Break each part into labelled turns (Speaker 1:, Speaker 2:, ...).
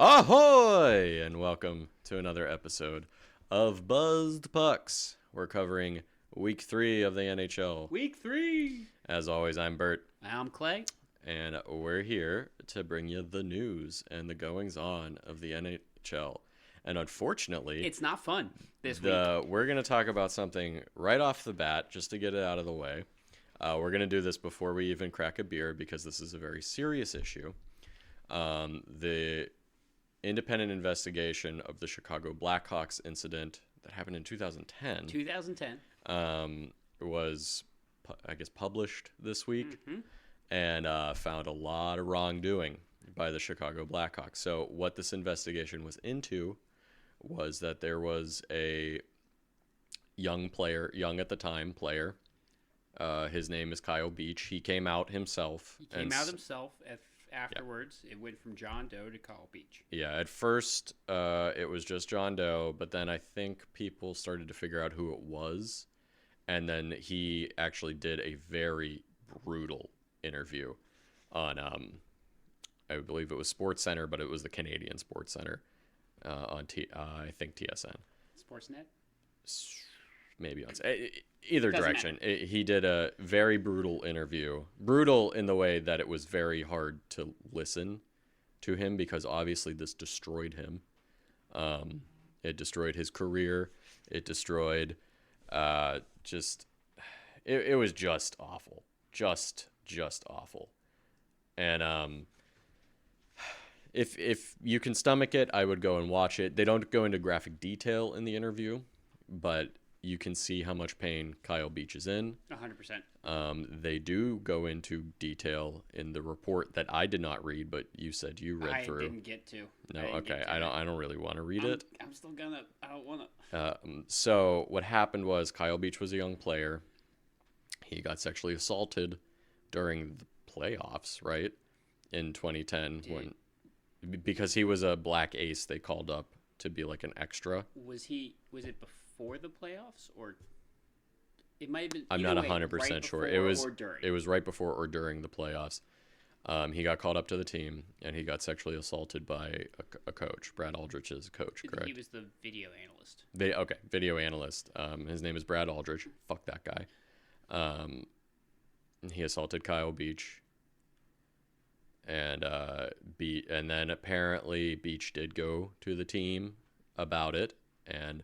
Speaker 1: Ahoy! And welcome to another episode of Buzzed Pucks. We're covering week 3 of the NHL.
Speaker 2: Week 3.
Speaker 1: As always, I'm Bert,
Speaker 2: I'm Clay.
Speaker 1: and we're here to bring you the news and the goings on of the NHL. And unfortunately,
Speaker 2: It's not fun this week.
Speaker 1: we're going to talk about something right off the bat just to get it out of the way. We're going to do this before we even crack a beer because this is a very serious issue. The independent investigation of the Chicago Blackhawks incident that happened in 2010 was, I guess, published this week and found a lot of wrongdoing by the Chicago Blackhawks. So what this investigation was into was that there was a young at the time player. His name is Kyle Beach. He came out himself.
Speaker 2: He came out himself afterwards. Yeah. It went from John Doe to Kyle Beach.
Speaker 1: Yeah, at first it was just John Doe, but then I think people started to figure out who it was. And then he actually did a very brutal interview on, I believe it was SportsCenter, but it was the Canadian SportsCenter on, I think, TSN.
Speaker 2: Sportsnet?
Speaker 1: Maybe on either
Speaker 2: Doesn't
Speaker 1: direction. He did a very brutal interview. Brutal in the way that it was very hard to listen to him because obviously this destroyed him. It destroyed his career. It destroyed it was just awful. Just awful. And if you can stomach it, I would go and watch it. They don't go into graphic detail in the interview, but you can see how much pain Kyle Beach is in.
Speaker 2: 100%.
Speaker 1: They do go into detail in the report that I did not read, but you said you read through.
Speaker 2: I didn't get to.
Speaker 1: No, okay. I don't really want to read it.
Speaker 2: I'm still gonna. I don't want to.
Speaker 1: So what happened was Kyle Beach was a young player. He got sexually assaulted during the playoffs, right? In 2010, because he was a black ace, they called up to be like an extra.
Speaker 2: Was it before the playoffs or? It might have been.
Speaker 1: I'm not 100% sure. It was right before or during the playoffs. He got called up to the team and he got sexually assaulted by a coach. Brad Aldrich is a coach, correct?
Speaker 2: He was the video analyst.
Speaker 1: Video analyst. His name is Brad Aldrich. Fuck that guy. He assaulted Kyle Beach. And then apparently Beach did go to the team about it, and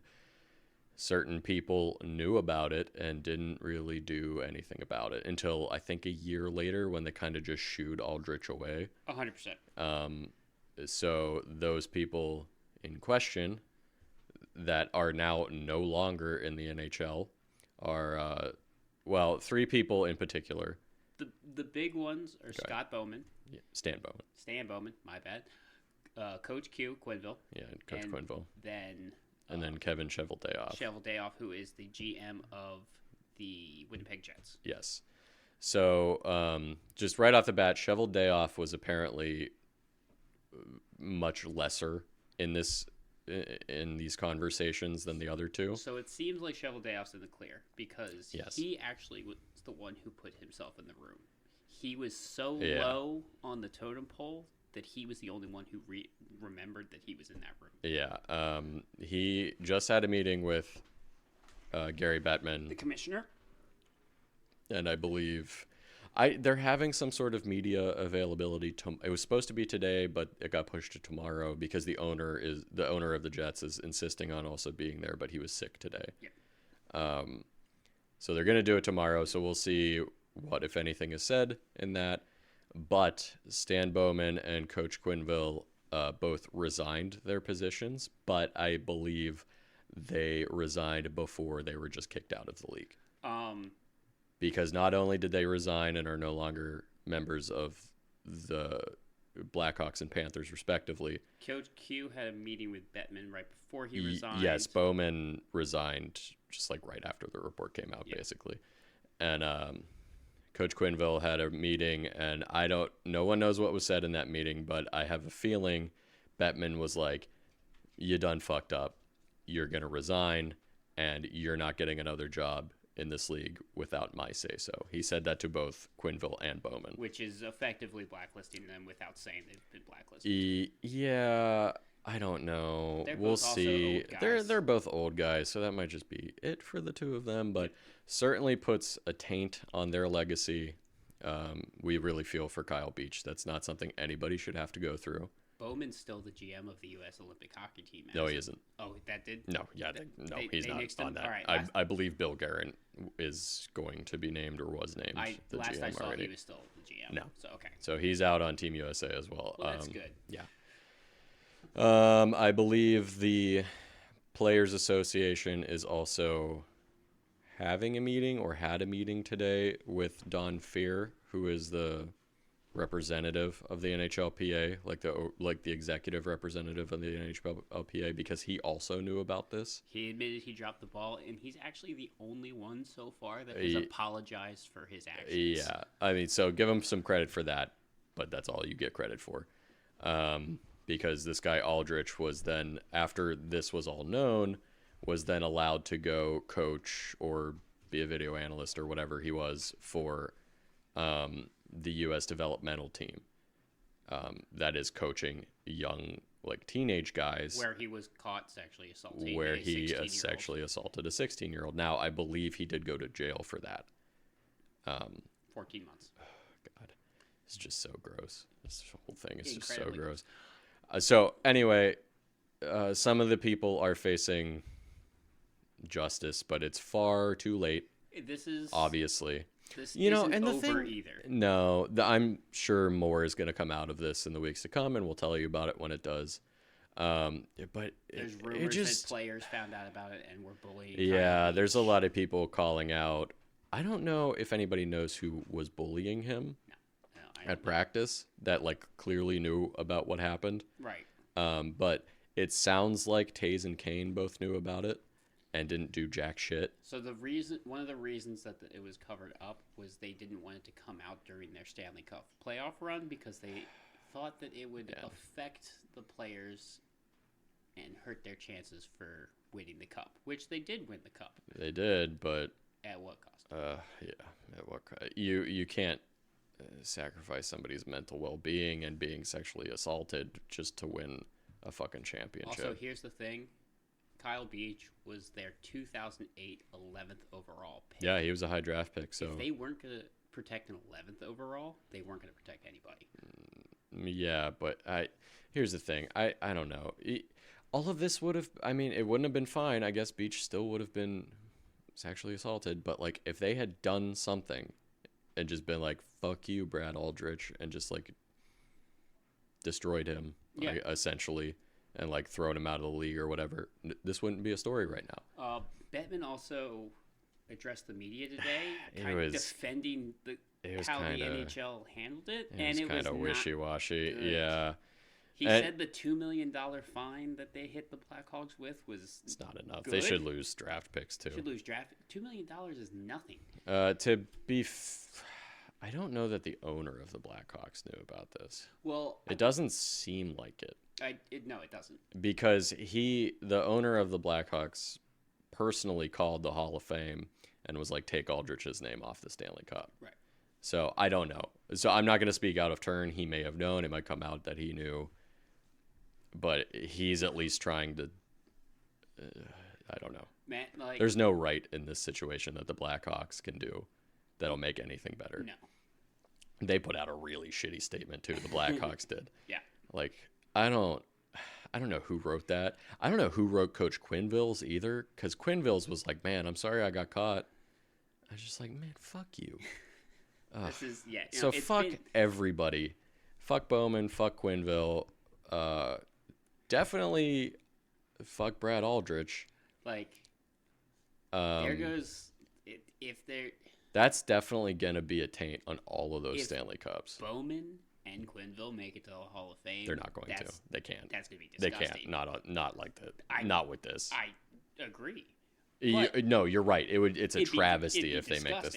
Speaker 1: certain people knew about it and didn't really do anything about it until I think a year later when they kind of just shooed Aldrich away.
Speaker 2: 100%.
Speaker 1: So those people in question that are now no longer in the NHL are, three people in particular.
Speaker 2: The big ones are Scott Bowman.
Speaker 1: Yeah, Stan Bowman,
Speaker 2: my bad. Coach Q, Quinville.
Speaker 1: Yeah, Coach Quinville.
Speaker 2: And
Speaker 1: then Kevin Cheveldayoff.
Speaker 2: Who is the GM of the Winnipeg Jets.
Speaker 1: Yes. So just right off the bat, Cheveldayoff was apparently much lesser in these conversations than the other two.
Speaker 2: So it seems like Cheveldayoff's in the clear because he actually was the one who put himself in the room. He was so low on the totem pole that he was the only one who remembered that he was in that room.
Speaker 1: Yeah. He just had a meeting with Gary Bettman,
Speaker 2: the commissioner.
Speaker 1: And I believe they're having some sort of media availability. It was supposed to be today, but it got pushed to tomorrow because the owner of the Jets is insisting on also being there, but he was sick today.
Speaker 2: Yeah.
Speaker 1: So they're going to do it tomorrow. So we'll see what, if anything, is said in that. But Stan Bowman and Coach Quinville both resigned their positions, but I believe they resigned before they were just kicked out of the league. Because not only did they resign and are no longer members of the Blackhawks and Panthers, respectively.
Speaker 2: Coach Q had a meeting with Bettman right before he resigned.
Speaker 1: Yes, Bowman resigned just like right after the report came out, basically. And Coach Quinville had a meeting, and no one knows what was said in that meeting, but I have a feeling Bettman was like, you done fucked up. You're going to resign, and you're not getting another job in this league without my say so. He said that to both Quenneville and Bowman.
Speaker 2: Which is effectively blacklisting them without saying they've been blacklisted.
Speaker 1: Yeah, I don't know. We'll see. They're both old guys, so that might just be it for the two of them, but certainly puts a taint on their legacy. We really feel for Kyle Beach. That's not something anybody should have to go through.
Speaker 2: Bowman's still the GM of the U.S. Olympic hockey team.
Speaker 1: No, he isn't.
Speaker 2: Oh, that did?
Speaker 1: No, yeah, he's not on that. Right, I believe Bill Guerin is going to be named or was named the
Speaker 2: last
Speaker 1: GM
Speaker 2: I saw,
Speaker 1: already.
Speaker 2: he was still the GM.
Speaker 1: No.
Speaker 2: So, okay.
Speaker 1: So he's out on Team USA as well.
Speaker 2: Well, that's good.
Speaker 1: Yeah. I believe the Players Association is also having a meeting or had a meeting today with Don Fehr, who is the representative of the NHLPA, like the executive representative of the NHLPA, because he also knew about this.
Speaker 2: He admitted he dropped the ball, and he's actually the only one so far that has apologized for his actions.
Speaker 1: Yeah, I mean, so give him some credit for that, but that's all you get credit for. Because this guy Aldrich was then, after this was all known, was then allowed to go coach or be a video analyst or whatever he was for the U.S. developmental team that is coaching young, like, teenage guys.
Speaker 2: Where he was caught sexually assaulting
Speaker 1: Where he sexually assaulted a 16-year-old. Now, I believe he did go to jail for that.
Speaker 2: 14 months.
Speaker 1: Oh, God. It's just so gross. This whole thing is just so
Speaker 2: Incredibly
Speaker 1: gross. So, anyway, some of the people are facing justice, but it's far too late.
Speaker 2: This is...
Speaker 1: Obviously.
Speaker 2: This isn't
Speaker 1: and the
Speaker 2: over
Speaker 1: thing,
Speaker 2: either.
Speaker 1: No, I'm sure more is going to come out of this in the weeks to come, and we'll tell you about it when it does. But
Speaker 2: there's rumors that players found out about it and were bullying.
Speaker 1: Yeah, there's a lot of people calling out. I don't know if anybody knows who was bullying him at practice that, like, clearly knew about what happened.
Speaker 2: Right.
Speaker 1: But it sounds like Taze and Kane both knew about it and didn't do jack shit.
Speaker 2: So one of the reasons that it was covered up was they didn't want it to come out during their Stanley Cup playoff run because they thought that it would affect the players and hurt their chances for winning the cup, which they did win the cup.
Speaker 1: They did, but
Speaker 2: at what cost?
Speaker 1: At what cost? You can't sacrifice somebody's mental well-being and being sexually assaulted just to win a fucking championship.
Speaker 2: Also, here's the thing. Kyle Beach was their 2008 11th overall pick.
Speaker 1: Yeah, he was a high draft pick. So
Speaker 2: if they weren't going to protect an 11th overall, they weren't going to protect anybody.
Speaker 1: Yeah, but here's the thing. I don't know. All of this would have, I mean, it wouldn't have been fine. I guess Beach still would have been sexually assaulted. But, like, if they had done something and just been like, fuck you, Brad Aldrich, and just, like, destroyed him, essentially, and, like, thrown him out of the league or whatever, this wouldn't be a story right now.
Speaker 2: Bettman also addressed the media today, defending how the NHL handled it. And it was kind of
Speaker 1: wishy-washy. Yeah.
Speaker 2: He said the $2 million fine that they hit the Blackhawks with was
Speaker 1: it's not enough.
Speaker 2: Good.
Speaker 1: They should lose draft picks, too.
Speaker 2: $2 million is nothing.
Speaker 1: I don't know that the owner of the Blackhawks knew about this.
Speaker 2: Well,
Speaker 1: it doesn't seem like it.
Speaker 2: No, it doesn't.
Speaker 1: Because the owner of the Blackhawks, personally called the Hall of Fame and was like, take Aldrich's name off the Stanley Cup.
Speaker 2: Right.
Speaker 1: So I don't know. So I'm not going to speak out of turn. He may have known. It might come out that he knew. But he's at least trying to... I don't know.
Speaker 2: Man,
Speaker 1: there's no right in this situation that the Blackhawks can do that'll make anything better.
Speaker 2: No.
Speaker 1: They put out a really shitty statement, too. The Blackhawks did.
Speaker 2: Yeah.
Speaker 1: Like, I don't know who wrote that. I don't know who wrote Coach Quenneville's either, because Quenneville's was like, man, I'm sorry I got caught. I was just like, man, fuck you. So fuck everybody. Fuck Bowman, fuck Quenneville. Definitely fuck Brad Aldrich.
Speaker 2: Like, there goes... If they're...
Speaker 1: That's definitely going to be a taint on all of those Stanley Cups.
Speaker 2: Bowman and Quenneville make it to the Hall of Fame.
Speaker 1: They're not going to. They can't.
Speaker 2: That's going to be disgusting.
Speaker 1: They can't. Not like that. Not with this.
Speaker 2: I agree.
Speaker 1: No, you're right. It's a travesty if they make this.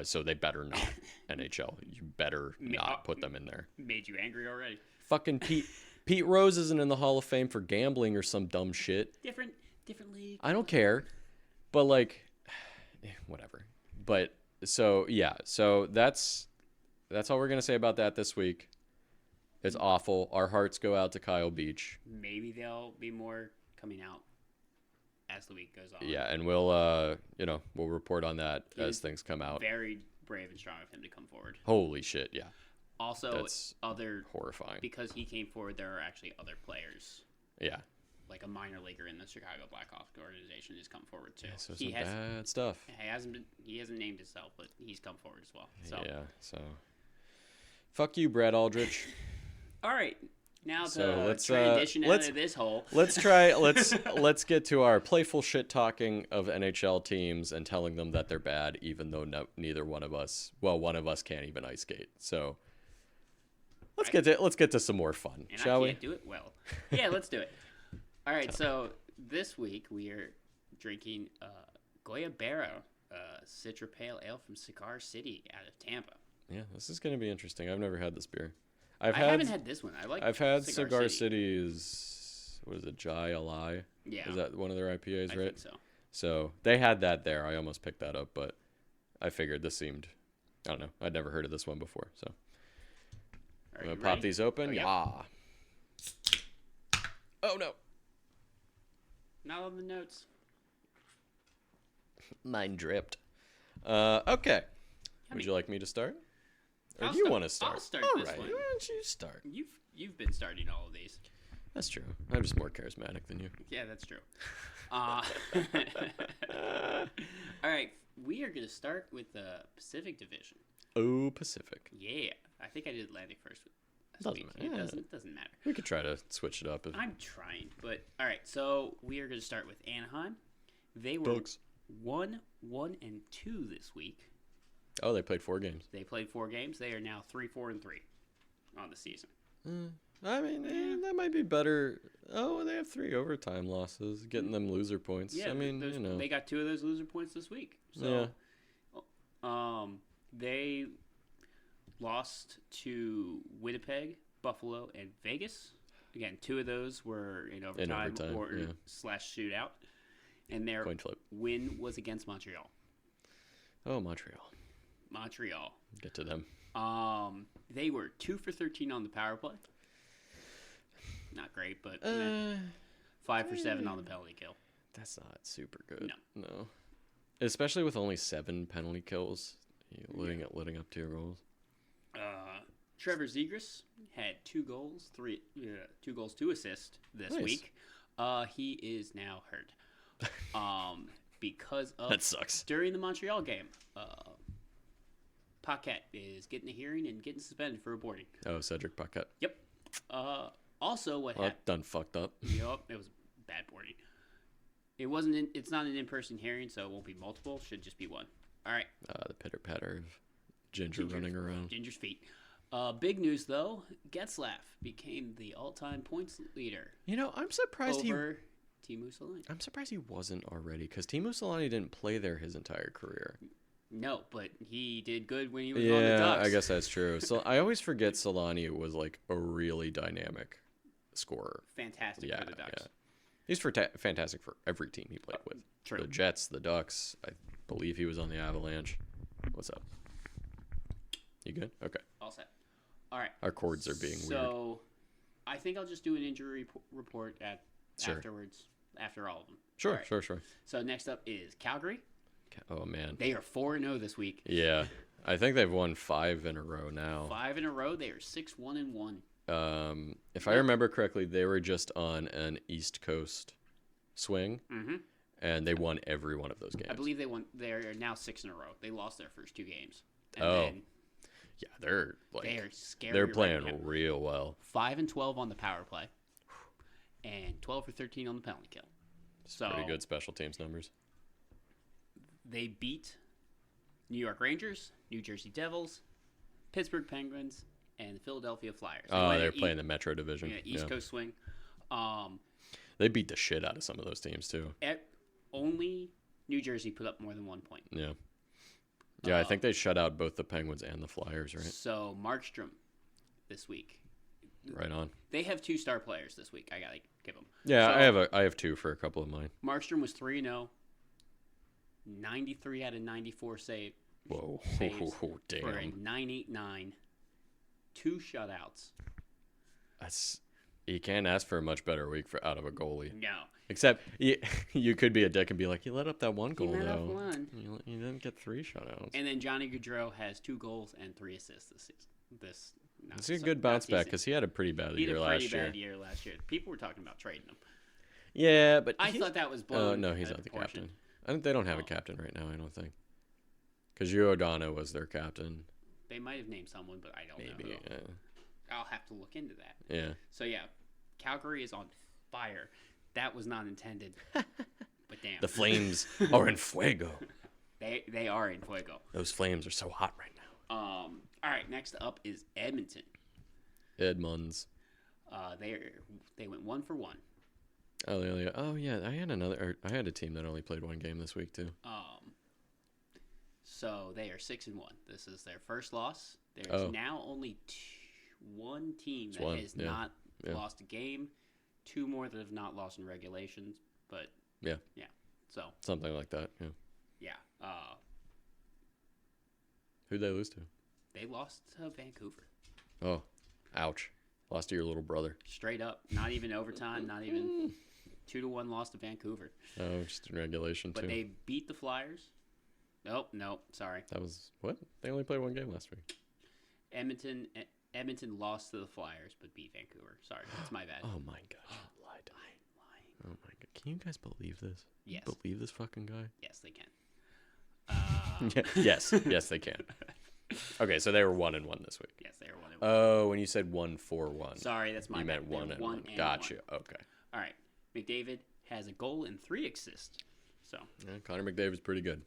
Speaker 1: So they better not. NHL. You better not put them in there.
Speaker 2: Made you angry already.
Speaker 1: Fucking Pete Rose isn't in the Hall of Fame for gambling or some dumb shit.
Speaker 2: Different league.
Speaker 1: I don't care. But, like... whatever. But so yeah, so that's all we're gonna say about that this week. It's awful. Our hearts go out to Kyle Beach.
Speaker 2: Maybe there'll be more coming out as the week goes on.
Speaker 1: Yeah, and we'll we'll report on that as things come out.
Speaker 2: Very brave and strong of him to come forward.
Speaker 1: Holy shit, yeah.
Speaker 2: Also,
Speaker 1: that's
Speaker 2: other
Speaker 1: horrifying.
Speaker 2: Because he came forward, there are actually other players.
Speaker 1: Yeah.
Speaker 2: Like a minor leaguer in the Chicago Blackhawks organization has come forward too.
Speaker 1: Yeah, so some bad stuff.
Speaker 2: He hasn't named himself, but he's come forward as well. So.
Speaker 1: Yeah, so fuck you, Brad Aldrich.
Speaker 2: All right, now to transition out of this hole.
Speaker 1: Let's get to our playful shit talking of NHL teams and telling them that they're bad, even though neither one of us, one of us can't even ice skate. So let's get to some more fun, shall we?
Speaker 2: I can't do it well. Yeah, let's do it. All right, so this week we are drinking Goyabero Citra Pale Ale from Cigar City out of Tampa.
Speaker 1: Yeah, this is going to be interesting. I've never had this beer.
Speaker 2: I haven't had this one.
Speaker 1: I've had Cigar City's, what is it, Jai Alai?
Speaker 2: Yeah.
Speaker 1: Is that one of their IPAs, right?
Speaker 2: I think so.
Speaker 1: So they had that there. I almost picked that up, but I figured this seemed, I don't know. I'd never heard of this one before, so. I'm going to pop these open.
Speaker 2: Oh,
Speaker 1: yeah. Oh, no.
Speaker 2: Not on the notes.
Speaker 1: Mine dripped. Okay. Would you like me to start? Or do you want to start?
Speaker 2: I'll start
Speaker 1: all
Speaker 2: this
Speaker 1: right.
Speaker 2: one.
Speaker 1: Why don't you start?
Speaker 2: You've been starting all of these.
Speaker 1: That's true. I'm just more charismatic than you.
Speaker 2: Yeah, that's true. All right. We are going to start with the Pacific Division.
Speaker 1: Oh, Pacific.
Speaker 2: Yeah. I think I did Atlantic first.
Speaker 1: Doesn't matter.
Speaker 2: It doesn't matter.
Speaker 1: We could try to switch it up.
Speaker 2: I'm trying. But, all right. So, we are going to start with Anaheim. They were
Speaker 1: Dogs.
Speaker 2: 1-2 this week.
Speaker 1: Oh, they played 4 games.
Speaker 2: They played 4 games. They are now 3-4-3 on the season.
Speaker 1: I mean, that might be better. Oh, they have 3 overtime losses, getting them loser points.
Speaker 2: Yeah,
Speaker 1: I mean,
Speaker 2: they got 2 of those loser points this week. So, they lost to Winnipeg, Buffalo, and Vegas. Again, 2 of those were in overtime or / shootout. And their
Speaker 1: coin flip
Speaker 2: win was against Montreal.
Speaker 1: Oh, Montreal. Get to them.
Speaker 2: They were 2 for 13 on the power play. Not great, but 5 for 7 on the penalty kill.
Speaker 1: That's not super good.
Speaker 2: No.
Speaker 1: Especially with only 7 penalty kills, leading up to your goals.
Speaker 2: Trevor Zegras had 2 goals, 2 assists this week. He is now hurt. Because of
Speaker 1: that sucks.
Speaker 2: During the Montreal game, Paquette is getting a hearing and getting suspended for aborting.
Speaker 1: Oh, Cedric Paquette.
Speaker 2: Yep. Also, what happened?
Speaker 1: Done fucked up.
Speaker 2: Yep, it was bad boarding. It's not an in-person hearing, so it won't be multiple. Should just be 1. All right.
Speaker 1: The pitter patter of Ginger running around.
Speaker 2: Ginger's feet. Big news though, Getzlaf became the all-time points leader.
Speaker 1: I'm surprised
Speaker 2: over Teemu Selanne.
Speaker 1: I'm surprised he wasn't already, because Teemu Selanne didn't play there his entire career.
Speaker 2: No, but he did good when he was on the Ducks.
Speaker 1: Yeah, I guess that's true. So I always forget Selanne was like a really dynamic scorer.
Speaker 2: Fantastic for the Ducks.
Speaker 1: Yeah. He's fantastic for every team he played with.
Speaker 2: True.
Speaker 1: The Jets, the Ducks. I believe he was on the Avalanche. What's up? You good? Okay.
Speaker 2: All set. All right.
Speaker 1: Our cords are being weird.
Speaker 2: So I think I'll just do an injury report afterwards, after all of them.
Speaker 1: Sure,
Speaker 2: right.
Speaker 1: sure.
Speaker 2: So next up is Calgary.
Speaker 1: Oh, man.
Speaker 2: They are 4-0 this week.
Speaker 1: Yeah. I think they've won 5 in a row now.
Speaker 2: 5 in a row. They are 6-1-1.
Speaker 1: If I remember correctly, they were just on an East Coast swing, and they won every one of those games.
Speaker 2: I believe they won. They're now 6 in a row. They lost their first 2 games. And then
Speaker 1: yeah, they're
Speaker 2: scary.
Speaker 1: They're playing real well.
Speaker 2: 5-12 on the power play, and 12 for 13 on the penalty kill. So
Speaker 1: pretty good special teams numbers.
Speaker 2: They beat New York Rangers, New Jersey Devils, Pittsburgh Penguins, and the Philadelphia Flyers.
Speaker 1: They're playing the Metro Division.
Speaker 2: Yeah, East Coast swing.
Speaker 1: They beat the shit out of some of those teams too.
Speaker 2: Only New Jersey put up more than 1 point.
Speaker 1: Yeah. Yeah, I think they shut out both the Penguins and the Flyers, right?
Speaker 2: So Markstrom this week.
Speaker 1: Right on.
Speaker 2: They have 2 star players this week. I gotta give them.
Speaker 1: Yeah, so, I have 2 for a couple of mine.
Speaker 2: Markstrom was 3-0. 93 out of 94 saves.
Speaker 1: Whoa.
Speaker 2: Saves
Speaker 1: Damn.
Speaker 2: for a 9.89. 2 shutouts.
Speaker 1: You can't ask for a much better week out of a goalie.
Speaker 2: No.
Speaker 1: Except you could be a dick and be like, you let up that one goal,
Speaker 2: let
Speaker 1: though.
Speaker 2: up one.
Speaker 1: You didn't get 3 shutouts.
Speaker 2: And then Johnny Gaudreau has 2 goals and 3 assists this season.
Speaker 1: It's a good bounce back because he had a pretty bad year last year.
Speaker 2: He had a pretty bad year last year. People were talking about trading him.
Speaker 1: Yeah, but
Speaker 2: I thought that was blown.
Speaker 1: No, he's not the captain. They don't have a captain right now, I don't think. Because Giordano was their captain.
Speaker 2: They might have named someone, but I don't know.
Speaker 1: Maybe, yeah.
Speaker 2: I'll have to look into that.
Speaker 1: Yeah.
Speaker 2: So, yeah, Calgary is on fire. That was not intended. But damn.
Speaker 1: The Flames are in fuego.
Speaker 2: They are in fuego.
Speaker 1: Those Flames are so hot right now.
Speaker 2: All right, next up is Edmonton.
Speaker 1: Edmonds.
Speaker 2: They went 1 for 1.
Speaker 1: Oh yeah, I had a team that only played 1 game this week too.
Speaker 2: So they are 6-1. This is their first loss. There's now only one team that has not lost a game. 2 more that have not lost in regulations, but yeah. So
Speaker 1: something like that. Yeah.
Speaker 2: Yeah.
Speaker 1: Who'd they lose to?
Speaker 2: They lost to Vancouver.
Speaker 1: Oh, ouch! Lost to your little brother.
Speaker 2: Straight up, not even overtime, not even 2-1 loss to Vancouver.
Speaker 1: Oh, just in regulation
Speaker 2: but
Speaker 1: too.
Speaker 2: But they beat the Flyers. No, sorry.
Speaker 1: That was what? They only played 1 game last week.
Speaker 2: Edmonton lost to the Flyers, but beat Vancouver. Sorry, that's my bad.
Speaker 1: Oh my god, you lied to me. Oh my god, can you guys believe this?
Speaker 2: Yes.
Speaker 1: You believe this fucking guy?
Speaker 2: Yes, they can.
Speaker 1: Yes, they can. Okay, so they were 1-1 this week.
Speaker 2: Yes, they were 1-1.
Speaker 1: Oh, when you said 1-4-1.
Speaker 2: Sorry, that's my
Speaker 1: You
Speaker 2: bad.
Speaker 1: meant 1-1. Gotcha. Okay.
Speaker 2: All right. McDavid has a goal and 3 assists. So
Speaker 1: yeah, Connor McDavid's pretty good.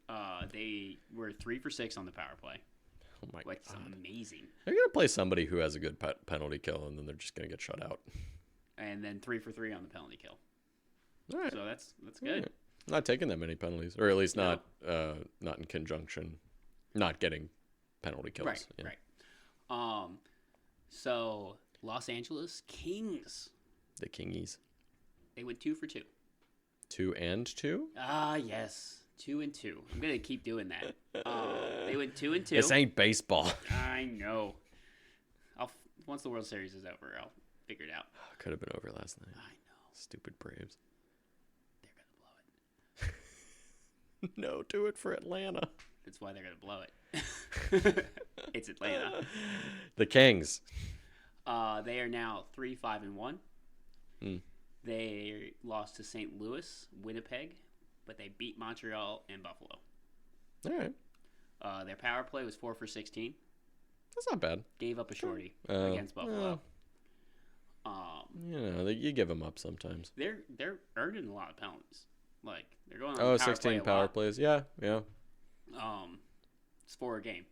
Speaker 2: They were 3 for 6 on the power play.
Speaker 1: Oh my
Speaker 2: god, amazing.
Speaker 1: They're gonna play somebody who has a good penalty kill, and then they're just gonna get shut out.
Speaker 2: And then 3 for 3 on the penalty kill.
Speaker 1: All right.
Speaker 2: So that's good.
Speaker 1: Right. Not taking that many penalties, or at least not in conjunction, not getting penalty kills.
Speaker 2: Right.
Speaker 1: Yeah.
Speaker 2: Right. So Los Angeles Kings.
Speaker 1: The Kingies.
Speaker 2: They went 2 for 2.
Speaker 1: 2 and 2?
Speaker 2: Yes. 2 and 2. I'm gonna keep doing that. They went 2 and 2.
Speaker 1: This ain't baseball.
Speaker 2: I know. Once the World Series is over, I'll figure it out.
Speaker 1: Could have been over last night.
Speaker 2: I know.
Speaker 1: Stupid Braves.
Speaker 2: They're gonna blow it.
Speaker 1: No, do it for Atlanta.
Speaker 2: That's why they're gonna blow it. It's Atlanta.
Speaker 1: The Kings.
Speaker 2: They are now 3-5-1.
Speaker 1: Hmm.
Speaker 2: They lost to St. Louis, Winnipeg, but they beat Montreal and Buffalo.
Speaker 1: All right.
Speaker 2: Their power play was 4 for 16.
Speaker 1: That's not bad.
Speaker 2: Gave up a shorty against Buffalo.
Speaker 1: You give them up sometimes.
Speaker 2: They're earning a lot of penalties. Like they're going on
Speaker 1: 16 power plays. Yeah.
Speaker 2: It's 4 a game,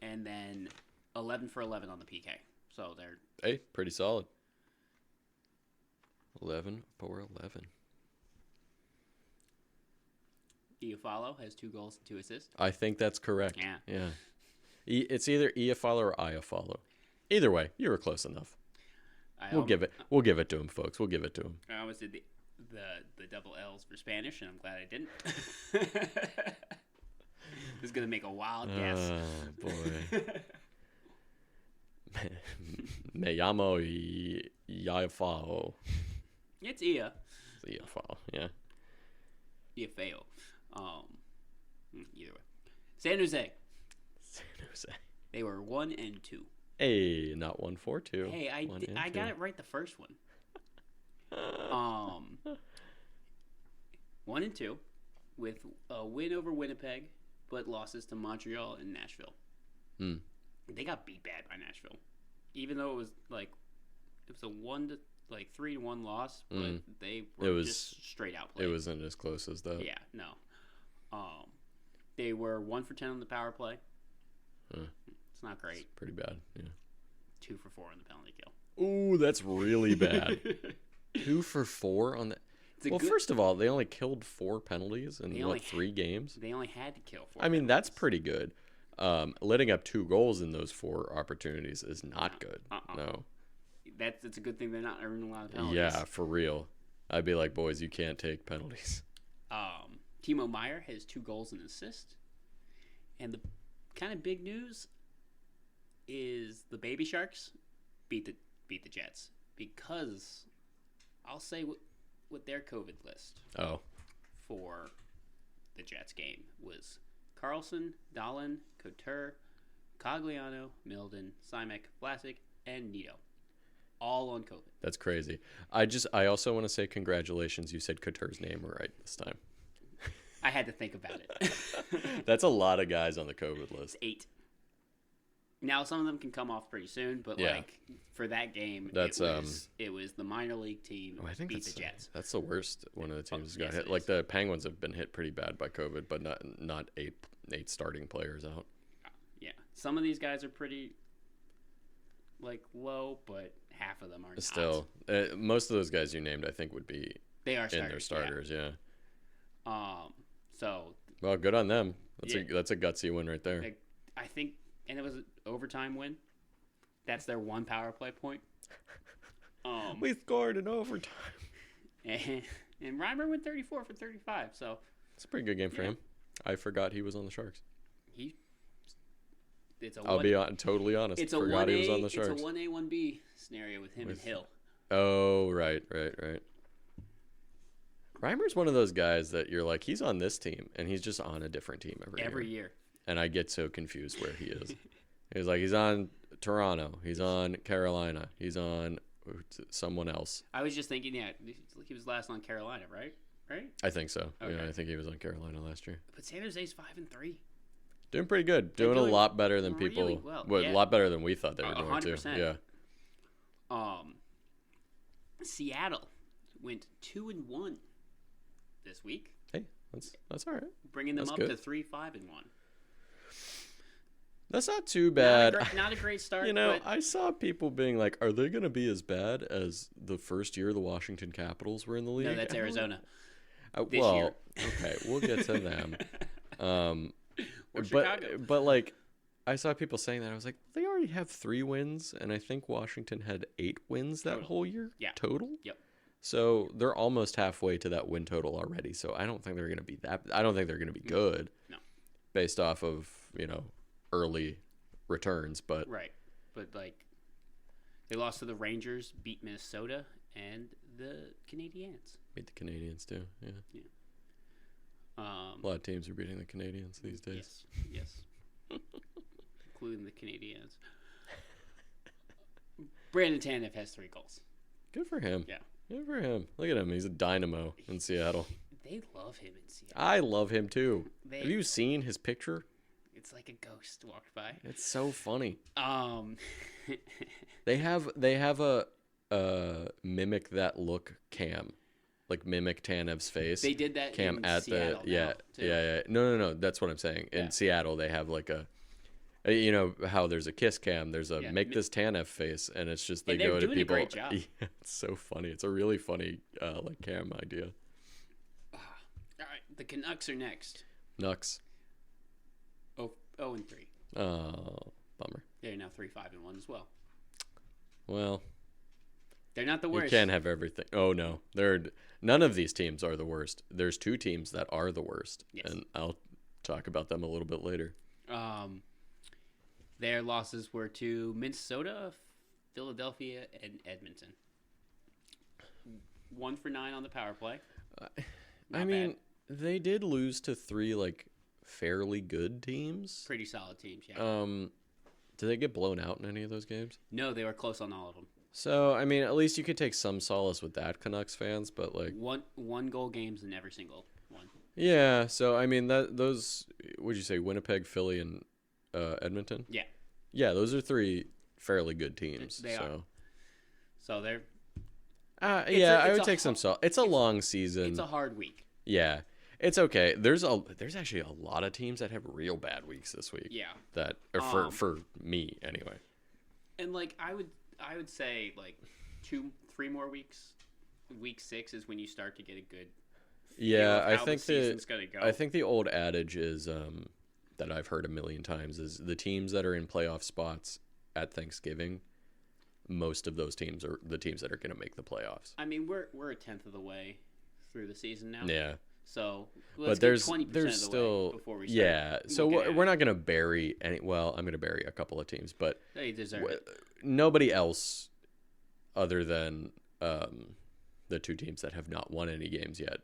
Speaker 2: and then 11 for 11 on the PK. So they're
Speaker 1: pretty solid. 11 for 11.
Speaker 2: Iafallo has 2 goals and 2 assists.
Speaker 1: I think that's correct.
Speaker 2: Yeah.
Speaker 1: It's either Iafallo or Iafallo. Either way, you were close enough. We'll give it to him, folks. We'll give it to him.
Speaker 2: I almost did the double L's for Spanish, and I'm glad I didn't. This is gonna make a wild guess.
Speaker 1: Oh boy. Me llamo Iafallo.
Speaker 2: It's Ia.
Speaker 1: It's Iafallo, yeah.
Speaker 2: Iafallo. Either way. San Jose. They were 1 and 2.
Speaker 1: Hey, not 1-4-2.
Speaker 2: Hey, I got it right the first one. 1 and 2, with a win over Winnipeg, but losses to Montreal and Nashville. They got beat bad by Nashville, even though it was a 3-1 loss, but they were just straight out play.
Speaker 1: It wasn't as close as that.
Speaker 2: Yeah, no. They were 1 for 10 on the power play. It's not great.
Speaker 1: It's pretty bad. Yeah.
Speaker 2: 2 for 4 on the penalty kill.
Speaker 1: Ooh, that's really bad. 2 for 4 on that. Well, first of all, they only killed 4 penalties in 3 games?
Speaker 2: They only had to kill 4.
Speaker 1: I mean, that's pretty good. Letting up 2 goals in those 4 opportunities is not good. No.
Speaker 2: It's a good thing they're not earning a lot of penalties.
Speaker 1: Yeah, for real. I'd be like, boys, you can't take penalties.
Speaker 2: Timo Meyer has 2 goals and assist. And the kind of big news is the Baby Sharks beat the Jets, because I'll say what their COVID list for the Jets game was: Carlson, Dahlin, Couture, Cogliano, Milden, Simek, Vlasic, and Nito, all on COVID.
Speaker 1: That's crazy. I also want to say congratulations. You said Couture's name right this time.
Speaker 2: I had to think about it.
Speaker 1: That's a lot of guys on the COVID list.
Speaker 2: It's 8. Now some of them can come off pretty soon, but like for that game, it was the minor league team beat the Jets.
Speaker 1: That's the worst one of the teams got hit. Like the Penguins have been hit pretty bad by COVID, but not eight starting players out.
Speaker 2: Yeah, some of these guys are pretty low, but half of them are
Speaker 1: still. Most of those guys you named, I think, would be
Speaker 2: in
Speaker 1: their starters. Yeah.
Speaker 2: So.
Speaker 1: Well, good on them. That's a gutsy win right there.
Speaker 2: I think. And it was an overtime win. That's their 1 power play point.
Speaker 1: We scored in overtime.
Speaker 2: And Reimer went 34 for 35. So
Speaker 1: it's a pretty good game for him. I forgot he was on the Sharks.
Speaker 2: I'll
Speaker 1: be totally honest.
Speaker 2: It's forgot he was on the Sharks. It's a 1A, 1B scenario with him and Hill.
Speaker 1: Oh, right. Reimer's one of those guys that you're like, he's on this team, and he's just on a different team every year. And I get so confused where he is. He's on Toronto. He's on Carolina. He's on someone else.
Speaker 2: I was just thinking, he was last on Carolina, right?
Speaker 1: I think so.
Speaker 2: Okay.
Speaker 1: Yeah, I think he was on Carolina last year.
Speaker 2: But San Jose's 5-3.
Speaker 1: Doing pretty good. Doing a lot better than people.
Speaker 2: Really well.
Speaker 1: A lot better than we thought they were doing
Speaker 2: 100%.
Speaker 1: too.
Speaker 2: Yeah. Seattle went 2-1 this week.
Speaker 1: Hey, that's all right.
Speaker 2: Bringing them up to 3-5-1.
Speaker 1: That's not too bad.
Speaker 2: Not a great start.
Speaker 1: I saw people being like, are they going to be as bad as the first year the Washington Capitals were in the league?
Speaker 2: No, that's Arizona.
Speaker 1: This year. Okay, we'll get to them.
Speaker 2: Chicago.
Speaker 1: But I saw people saying that. I was like, they already have 3 wins, and I think Washington had 8 wins that whole year total.
Speaker 2: Yep.
Speaker 1: So they're almost halfway to that win total already. So I don't think they're going to be I don't think they're going to be good.
Speaker 2: No.
Speaker 1: Based off of early returns, but
Speaker 2: they lost to the Rangers, beat Minnesota, and the Canadiens.
Speaker 1: Beat the Canadiens too. Yeah. A lot of teams are beating the Canadiens these days.
Speaker 2: Yes. Including the Canadiens. Brandon Tanev has 3 goals.
Speaker 1: Good for him.
Speaker 2: Yeah.
Speaker 1: Good for him. Look at him. He's a dynamo in Seattle.
Speaker 2: They love him in Seattle.
Speaker 1: I love him too. Have you seen his picture?
Speaker 2: It's like a ghost walked by.
Speaker 1: It's so funny.
Speaker 2: They
Speaker 1: have a mimic that look cam, mimic Tanev's face.
Speaker 2: They did that
Speaker 1: cam
Speaker 2: in
Speaker 1: at
Speaker 2: Seattle
Speaker 1: yeah. No. That's what I'm saying. In Seattle, they have how there's a kiss cam. There's a make this Tanev face, and it's just they go to people.
Speaker 2: A great job.
Speaker 1: Yeah, it's so funny. It's a really funny cam idea.
Speaker 2: All right, the Canucks are next.
Speaker 1: Nucks.
Speaker 2: 0-3.
Speaker 1: Oh, bummer.
Speaker 2: They're now 3-5-1 as well.
Speaker 1: Well,
Speaker 2: they're not the worst.
Speaker 1: You can't have everything. Oh no, none of these teams are the worst. There's 2 teams that are the worst, and I'll talk about them a little bit later.
Speaker 2: Their losses were to Minnesota, Philadelphia, and Edmonton. 1 for 9 on the power play.
Speaker 1: Bad. They did lose to 3 fairly good teams.
Speaker 2: Pretty solid teams, yeah.
Speaker 1: Did they get blown out in any of those games?
Speaker 2: No, they were close on all of them.
Speaker 1: So, at least you could take some solace with that, Canucks fans, but
Speaker 2: one goal games in every single one.
Speaker 1: Yeah, so those, would you say Winnipeg, Philly, and Edmonton?
Speaker 2: Yeah.
Speaker 1: Yeah, those are 3 fairly good teams.
Speaker 2: They are. So they're
Speaker 1: I would take some solace. It's a long season.
Speaker 2: It's a hard week.
Speaker 1: Yeah. It's okay. There's actually a lot of teams that have real bad weeks this week.
Speaker 2: Yeah.
Speaker 1: That for me anyway.
Speaker 2: And I would say 2-3 more weeks. Week 6 is when you start to get a good.
Speaker 1: Yeah,
Speaker 2: go.
Speaker 1: I think the old adage is that I've heard a million times is the teams that are in playoff spots at Thanksgiving. Most of those teams are the teams that are going to make the playoffs.
Speaker 2: We're a tenth of the way through the season now.
Speaker 1: Yeah.
Speaker 2: So,
Speaker 1: but there's still before we start. So we're not going to bury any. Well, I'm going to bury a couple of teams, but
Speaker 2: they deserve it.
Speaker 1: Nobody else other than the two teams that have not won any games yet.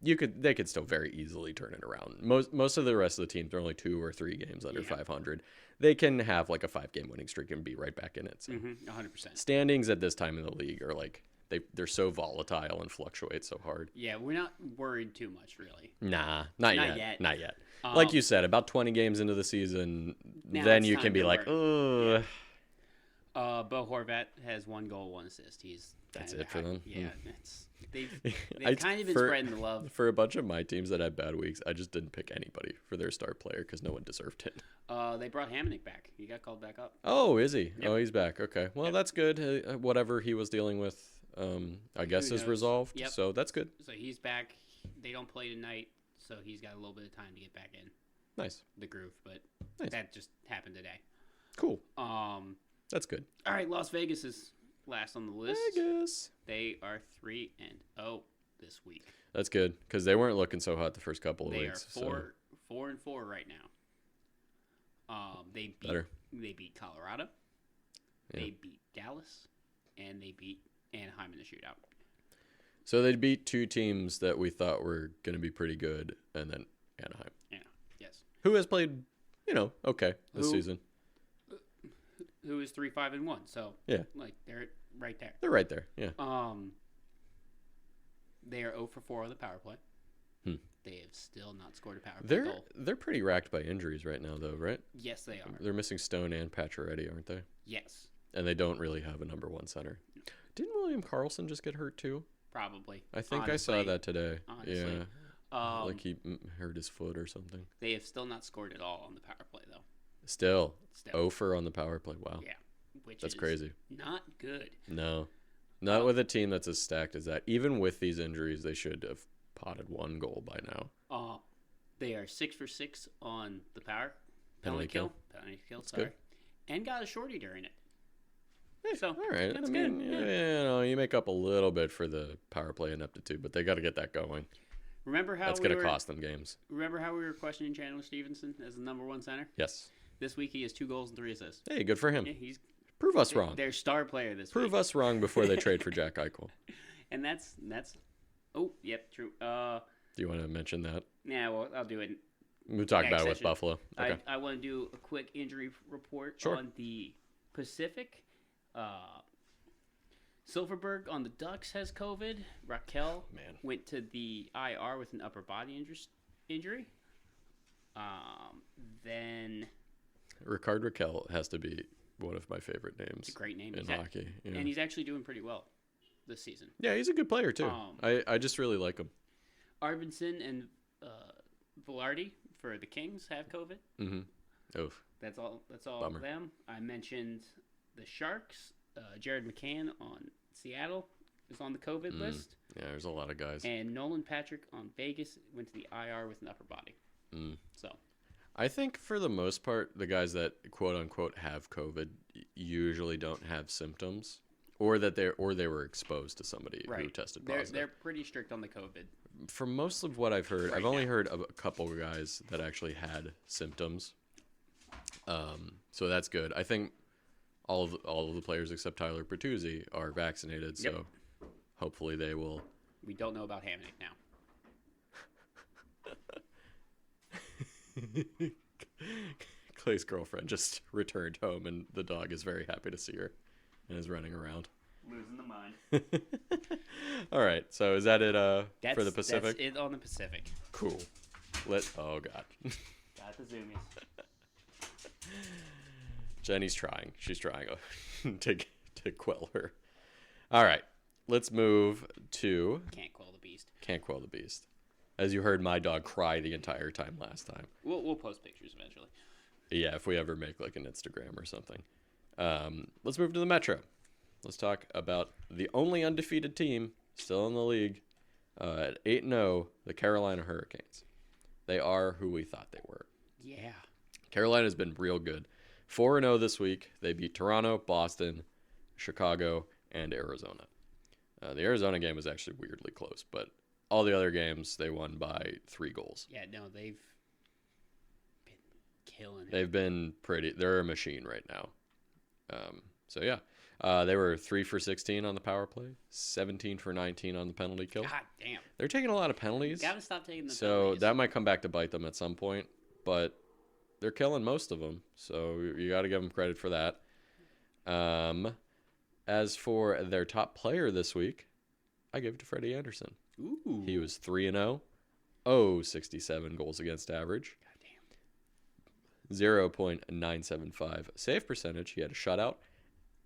Speaker 1: They could still very easily turn it around. Most of the rest of the teams are only 2 or 3 games under 500. They can have like a 5-game winning streak and be right back in it. So
Speaker 2: 100%.
Speaker 1: Standings at this time in the league are like they're so volatile and fluctuate so hard.
Speaker 2: Yeah, we're not worried too much, really.
Speaker 1: Nah, not yet. Not yet. Like you said, about 20 games into the season, then you can be like, ugh.
Speaker 2: Bo Horvat has 1 goal, 1 assist.
Speaker 1: That's it for them.
Speaker 2: Yeah, they've kind of been spreading the love.
Speaker 1: For a bunch of my teams that had bad weeks, I just didn't pick anybody for their star player because no one deserved it.
Speaker 2: They brought Hamonic back. He got called back up.
Speaker 1: Oh, is he? Yep. Oh, he's back. Okay. Well, that's good. Whatever he was dealing with, I guess is resolved.
Speaker 2: Yep.
Speaker 1: So that's good.
Speaker 2: So he's back. They don't play tonight, so he's got a little bit of time to get back in.
Speaker 1: Nice.
Speaker 2: The groove, but that just happened today.
Speaker 1: Cool. That's good.
Speaker 2: All right, Las Vegas is last on the list.
Speaker 1: Vegas.
Speaker 2: They are 3-0 this week.
Speaker 1: That's good because they weren't looking so hot the first couple of weeks.
Speaker 2: They are 4-4 right now. They beat Colorado. Yeah. They beat Dallas, and they beat Anaheim in the shootout.
Speaker 1: So they beat 2 teams that we thought were going to be pretty good, and then Anaheim.
Speaker 2: Yeah. Yes.
Speaker 1: Who has played, okay this season.
Speaker 2: Who is 3-5-1? So
Speaker 1: yeah,
Speaker 2: like they're right there.
Speaker 1: They're right there. Yeah.
Speaker 2: They are 0-4 on the power play. They have still not scored a power play goal.
Speaker 1: They're pretty racked by injuries right now, though, right?
Speaker 2: Yes, they are.
Speaker 1: They're missing Stone and Pacioretty, aren't they?
Speaker 2: Yes.
Speaker 1: And they don't really have a number 1 center. Didn't William Karlsson just get hurt too?
Speaker 2: Probably.
Speaker 1: I think I saw that today.
Speaker 2: Honestly.
Speaker 1: Yeah. Like he hurt his foot or something.
Speaker 2: They have still not scored at all on the power play, though.
Speaker 1: Still. 0 on the power play. Wow.
Speaker 2: Yeah.
Speaker 1: That's crazy.
Speaker 2: Not good.
Speaker 1: No. Not with a team that's as stacked as that. Even with these injuries, they should have potted 1 goal by now.
Speaker 2: They are 6 for 6 on the power
Speaker 1: penalty kill.
Speaker 2: Penalty kill, sorry. Good. And got a shorty during it.
Speaker 1: So, all right.
Speaker 2: That's good.
Speaker 1: You make up a little bit for the power play ineptitude, but they got to get that going.
Speaker 2: Remember how
Speaker 1: that's going to cost them games.
Speaker 2: Remember how we were questioning Chandler Stevenson as the number 1 center?
Speaker 1: Yes.
Speaker 2: This week he has 2 goals and 3 assists.
Speaker 1: Hey, good for him.
Speaker 2: Yeah,
Speaker 1: prove us wrong.
Speaker 2: Their star player this week.
Speaker 1: Prove us wrong before they trade for Jack Eichel.
Speaker 2: And that's. Oh, yep, true.
Speaker 1: Do you want to mention that?
Speaker 2: Yeah, well, I'll do it.
Speaker 1: We'll talk about it with Buffalo. Okay.
Speaker 2: I want to do a quick injury report on the Pacific. Silverberg on the Ducks has COVID. Raquel went to the IR with an upper body injury. Then
Speaker 1: Rickard Raquel has to be one of my favorite names.
Speaker 2: It's a great name
Speaker 1: in hockey. Yeah.
Speaker 2: And he's actually doing pretty well this season.
Speaker 1: Yeah, he's a good player too. I just really like him.
Speaker 2: Arvidsson and Velarde for the Kings have COVID.
Speaker 1: Mm-hmm. Oof.
Speaker 2: That's all of them. I mentioned the Sharks. Jared McCann on Seattle is on the COVID list.
Speaker 1: Yeah, there's a lot of guys.
Speaker 2: And Nolan Patrick on Vegas went to the IR with an upper body. So,
Speaker 1: I think for the most part, the guys that quote unquote have COVID usually don't have symptoms, or they were exposed to somebody who tested positive.
Speaker 2: They're pretty strict on the COVID.
Speaker 1: From most of what I've heard, I've only heard of a couple of guys that actually had symptoms. So that's good. I think all of the players except Tyler Bertuzzi are vaccinated, so hopefully they will.
Speaker 2: We don't know about Hamonic now.
Speaker 1: Clay's girlfriend just returned home, and the dog is very happy to see her and is running around.
Speaker 2: Losing the mind.
Speaker 1: All right, so is that it for the Pacific?
Speaker 2: That's it on the Pacific.
Speaker 1: Cool. Oh, God.
Speaker 2: Got the zoomies.
Speaker 1: Jenny's trying. She's trying to quell her. All right, let's move to...
Speaker 2: Can't quell the beast.
Speaker 1: Can't quell the beast. As you heard my dog cry the entire time last time.
Speaker 2: We'll post pictures eventually.
Speaker 1: Yeah, if we ever make like an Instagram or something. Let's move to the Metro. Let's talk about the only undefeated team still in the league at 8-0, the Carolina Hurricanes. They are who we thought they were.
Speaker 2: Yeah.
Speaker 1: Carolina's been real good. 4-0 this week. They beat Toronto, Boston, Chicago, and Arizona. The Arizona game was actually weirdly close, but all the other games they won by 3 goals.
Speaker 2: Yeah, no, they've been killing it.
Speaker 1: They've been pretty. They're a machine right now. So yeah, they were 3 for 16 on the power play, 17 for 19 on the penalty kill.
Speaker 2: God damn.
Speaker 1: They're taking a lot of penalties.
Speaker 2: Gotta stop taking the
Speaker 1: so
Speaker 2: penalties.
Speaker 1: That might come back to bite them at some point, but they're killing most of them. So you got to give them credit for that. As for their top player this week, I give it to Freddie Anderson.
Speaker 2: Ooh.
Speaker 1: He was 3-0, 67 goals against average.
Speaker 2: Goddamn.
Speaker 1: 0.975 save percentage. He had a shutout,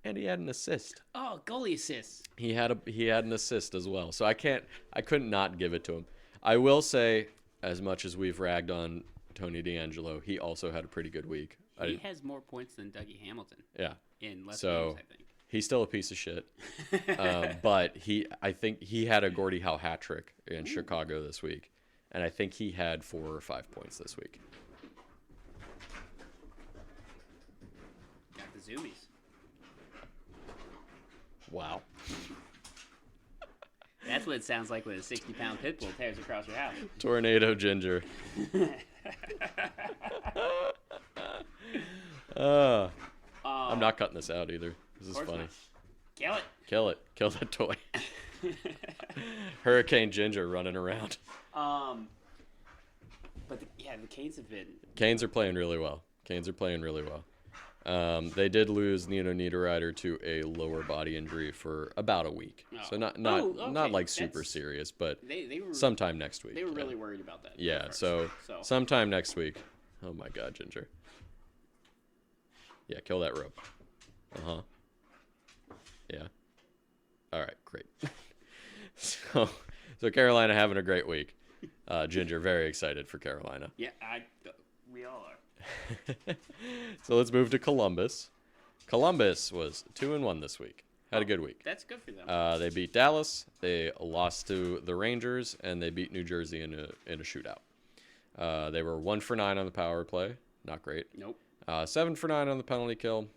Speaker 1: and he had an assist.
Speaker 2: Oh, goalie assist.
Speaker 1: He had an assist as well. So I couldn't not give it to him. I will say, as much as we've ragged on Tony DeAngelo, he also had a pretty good week.
Speaker 2: He has more points than Dougie Hamilton.
Speaker 1: Yeah.
Speaker 2: In less games, I think.
Speaker 1: He's still a piece of shit. But I think he had a Gordie Howe hat trick in Chicago this week. And I think he had 4 or 5 points this week.
Speaker 2: Got the zoomies.
Speaker 1: Wow.
Speaker 2: That's what it sounds like when a 60-pound pit bull tears across your house.
Speaker 1: Tornado Ginger. I'm not cutting this out either. This is funny.
Speaker 2: Not. Kill it.
Speaker 1: Kill it. Kill that toy. Hurricane Ginger running around.
Speaker 2: But the Canes have been...
Speaker 1: Canes are playing really well. They did lose Nino Niederreiter to a lower body injury for about a week. Oh. So not like super serious, but
Speaker 2: they were,
Speaker 1: sometime next week.
Speaker 2: They were really worried about that.
Speaker 1: Yeah, so sometime next week. Oh my God, Ginger. Yeah, kill that rope. Uh-huh. Yeah. All right, great. So Carolina having a great week. Ginger, very excited for Carolina.
Speaker 2: Yeah, we all are.
Speaker 1: So let's move to Columbus. Columbus was 2-1 this week. Had a good week.
Speaker 2: That's good for them.
Speaker 1: They beat Dallas. They lost to the Rangers, and they beat New Jersey in a shootout. They were 1 for 9 on the power play. Not great.
Speaker 2: Nope.
Speaker 1: 7 for 9 on the penalty kill.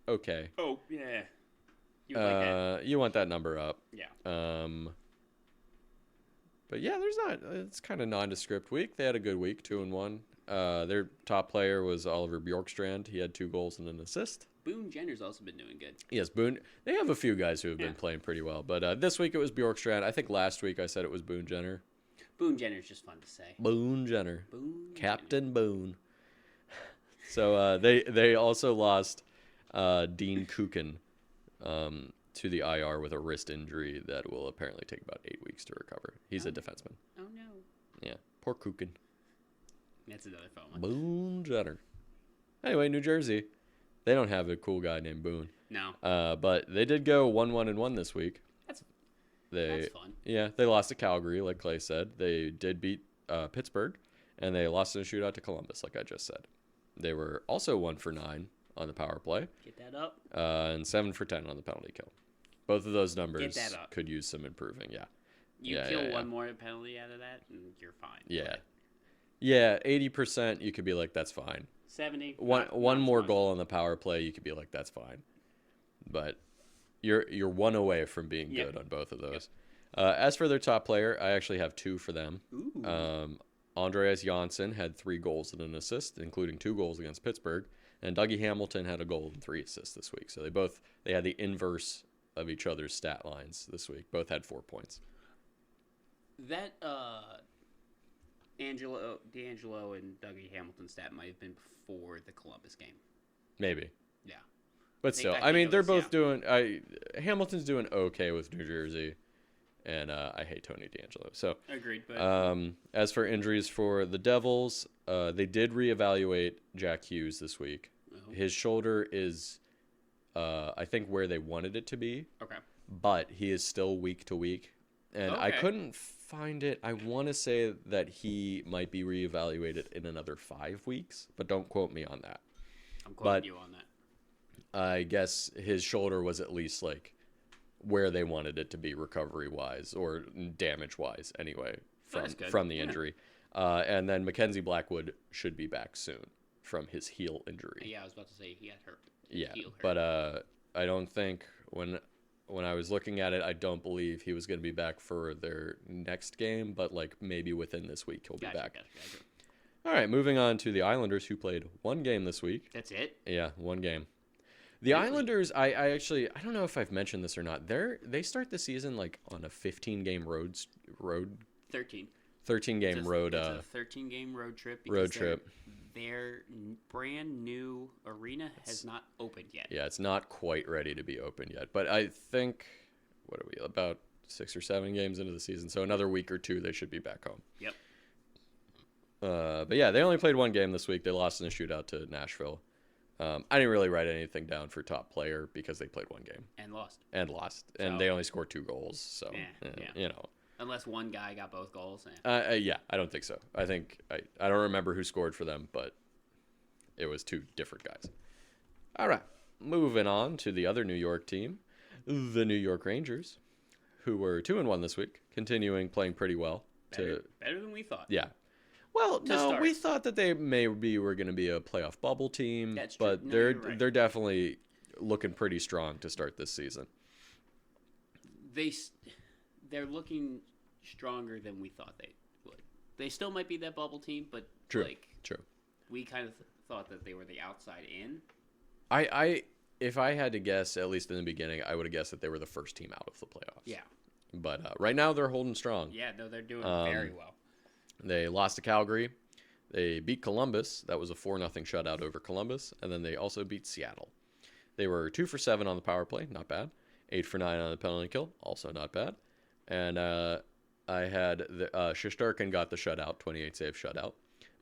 Speaker 1: Okay.
Speaker 2: Oh yeah. You like that?
Speaker 1: You want that number up.
Speaker 2: Yeah.
Speaker 1: But yeah, it's kind of nondescript week. They had a good week, 2-1. Their top player was Oliver Bjorkstrand. He had 2 goals and an assist.
Speaker 2: Boone Jenner's also been doing good.
Speaker 1: Yes, Boone. They have a few guys who have been playing pretty well. But this week it was Bjorkstrand. I think last week I said it was Boone Jenner.
Speaker 2: Boone Jenner's just fun to say.
Speaker 1: Boone Jenner. Captain Boone. So they also lost Dean Kukin to the IR with a wrist injury that will apparently take about 8 weeks to recover. He's a defenseman.
Speaker 2: Oh, no.
Speaker 1: Yeah, poor Kukin.
Speaker 2: That's another fun one.
Speaker 1: Boone Jenner. Anyway, New Jersey. They don't have a cool guy named Boone.
Speaker 2: No.
Speaker 1: But they did go 1-1-1 this week.
Speaker 2: That's fun.
Speaker 1: Yeah, they lost to Calgary, like Clay said. They did beat Pittsburgh, and they lost in a shootout to Columbus, like I just said. They were also 1 for 9 on the power play.
Speaker 2: Get that up.
Speaker 1: And 7 for 10 on the penalty kill. Both of those numbers could use some improving, yeah.
Speaker 2: You kill one more penalty out of that, and you're fine.
Speaker 1: Yeah. But... yeah, 80%, you could be like, that's fine.
Speaker 2: 70.
Speaker 1: One more goal on the power play, you could be like, that's fine. But you're one away from being good on both of those. Yep. As for their top player, I actually have 2 for them.
Speaker 2: Ooh.
Speaker 1: Andreas Janssen had 3 goals and an assist, including 2 goals against Pittsburgh. And Dougie Hamilton had a goal and 3 assists this week. So they had the inverse of each other's stat lines this week. Both had 4 points.
Speaker 2: That D'Angelo and Dougie Hamilton stat might have been before the Columbus game.
Speaker 1: Maybe.
Speaker 2: Yeah.
Speaker 1: But still, I mean, they're both doing... Hamilton's doing okay with New Jersey, and I hate Tony DeAngelo. So,
Speaker 2: agreed. But...
Speaker 1: as for injuries for the Devils, they did reevaluate Jack Hughes this week. Uh-huh. His shoulder is, I think, where they wanted it to be.
Speaker 2: Okay.
Speaker 1: But he is still week to week. And I couldn't find it. I want to say that he might be reevaluated in another 5 weeks, but don't quote me on that.
Speaker 2: I'm quoting you on that.
Speaker 1: I guess his shoulder was at least like where they wanted it to be recovery-wise or damage-wise anyway from the injury. And then Mackenzie Blackwood should be back soon from his heel injury.
Speaker 2: Yeah, I was about to say he got hurt.
Speaker 1: Yeah, but I don't think when when I was looking at it, I don't believe he was going to be back for their next game, but like maybe within this week he'll be back. Gotcha. All right, moving on to the Islanders, who played one game this week.
Speaker 2: That's it?
Speaker 1: Yeah, one game. The Islanders, I actually, I don't know if I've mentioned this or not. They start the season like on a 15-game road 13-game road.
Speaker 2: It's a 13-game road trip. Their brand new arena has not opened yet.
Speaker 1: Yeah, it's not quite ready to be open yet. But I think, what are we, about 6 or 7 games into the season? So another week or two, they should be back home.
Speaker 2: Yep.
Speaker 1: But yeah, they only played one game this week. They lost in a shootout to Nashville. I didn't really write anything down for top player because they played one game.
Speaker 2: And lost.
Speaker 1: And they only scored 2 goals. So, you know.
Speaker 2: Unless one guy got both goals.
Speaker 1: Yeah, I don't think so. I think, I don't remember who scored for them, but it was 2 different guys. All right, moving on to the other New York team, the New York Rangers, who were 2-1 this week, continuing playing pretty well.
Speaker 2: Better than we thought.
Speaker 1: Yeah. Well, no, we thought that they maybe were going to be a playoff bubble team, but they're definitely looking pretty strong to start this season.
Speaker 2: They're looking stronger than we thought they would. They still might be that bubble team, but
Speaker 1: True.
Speaker 2: We kind of thought that they were the outside in.
Speaker 1: If I had to guess, at least in the beginning, I would have guessed that they were the first team out of the playoffs.
Speaker 2: Yeah.
Speaker 1: But right now they're holding strong.
Speaker 2: Yeah, no, they're doing very well.
Speaker 1: They lost to Calgary. They beat Columbus. That was a 4-0 shutout over Columbus. And then they also beat Seattle. They were 2 for 7 on the power play. Not bad. 8 for 9 on the penalty kill. Also not bad. And I had Shesterkin got the shutout, 28 save shutout.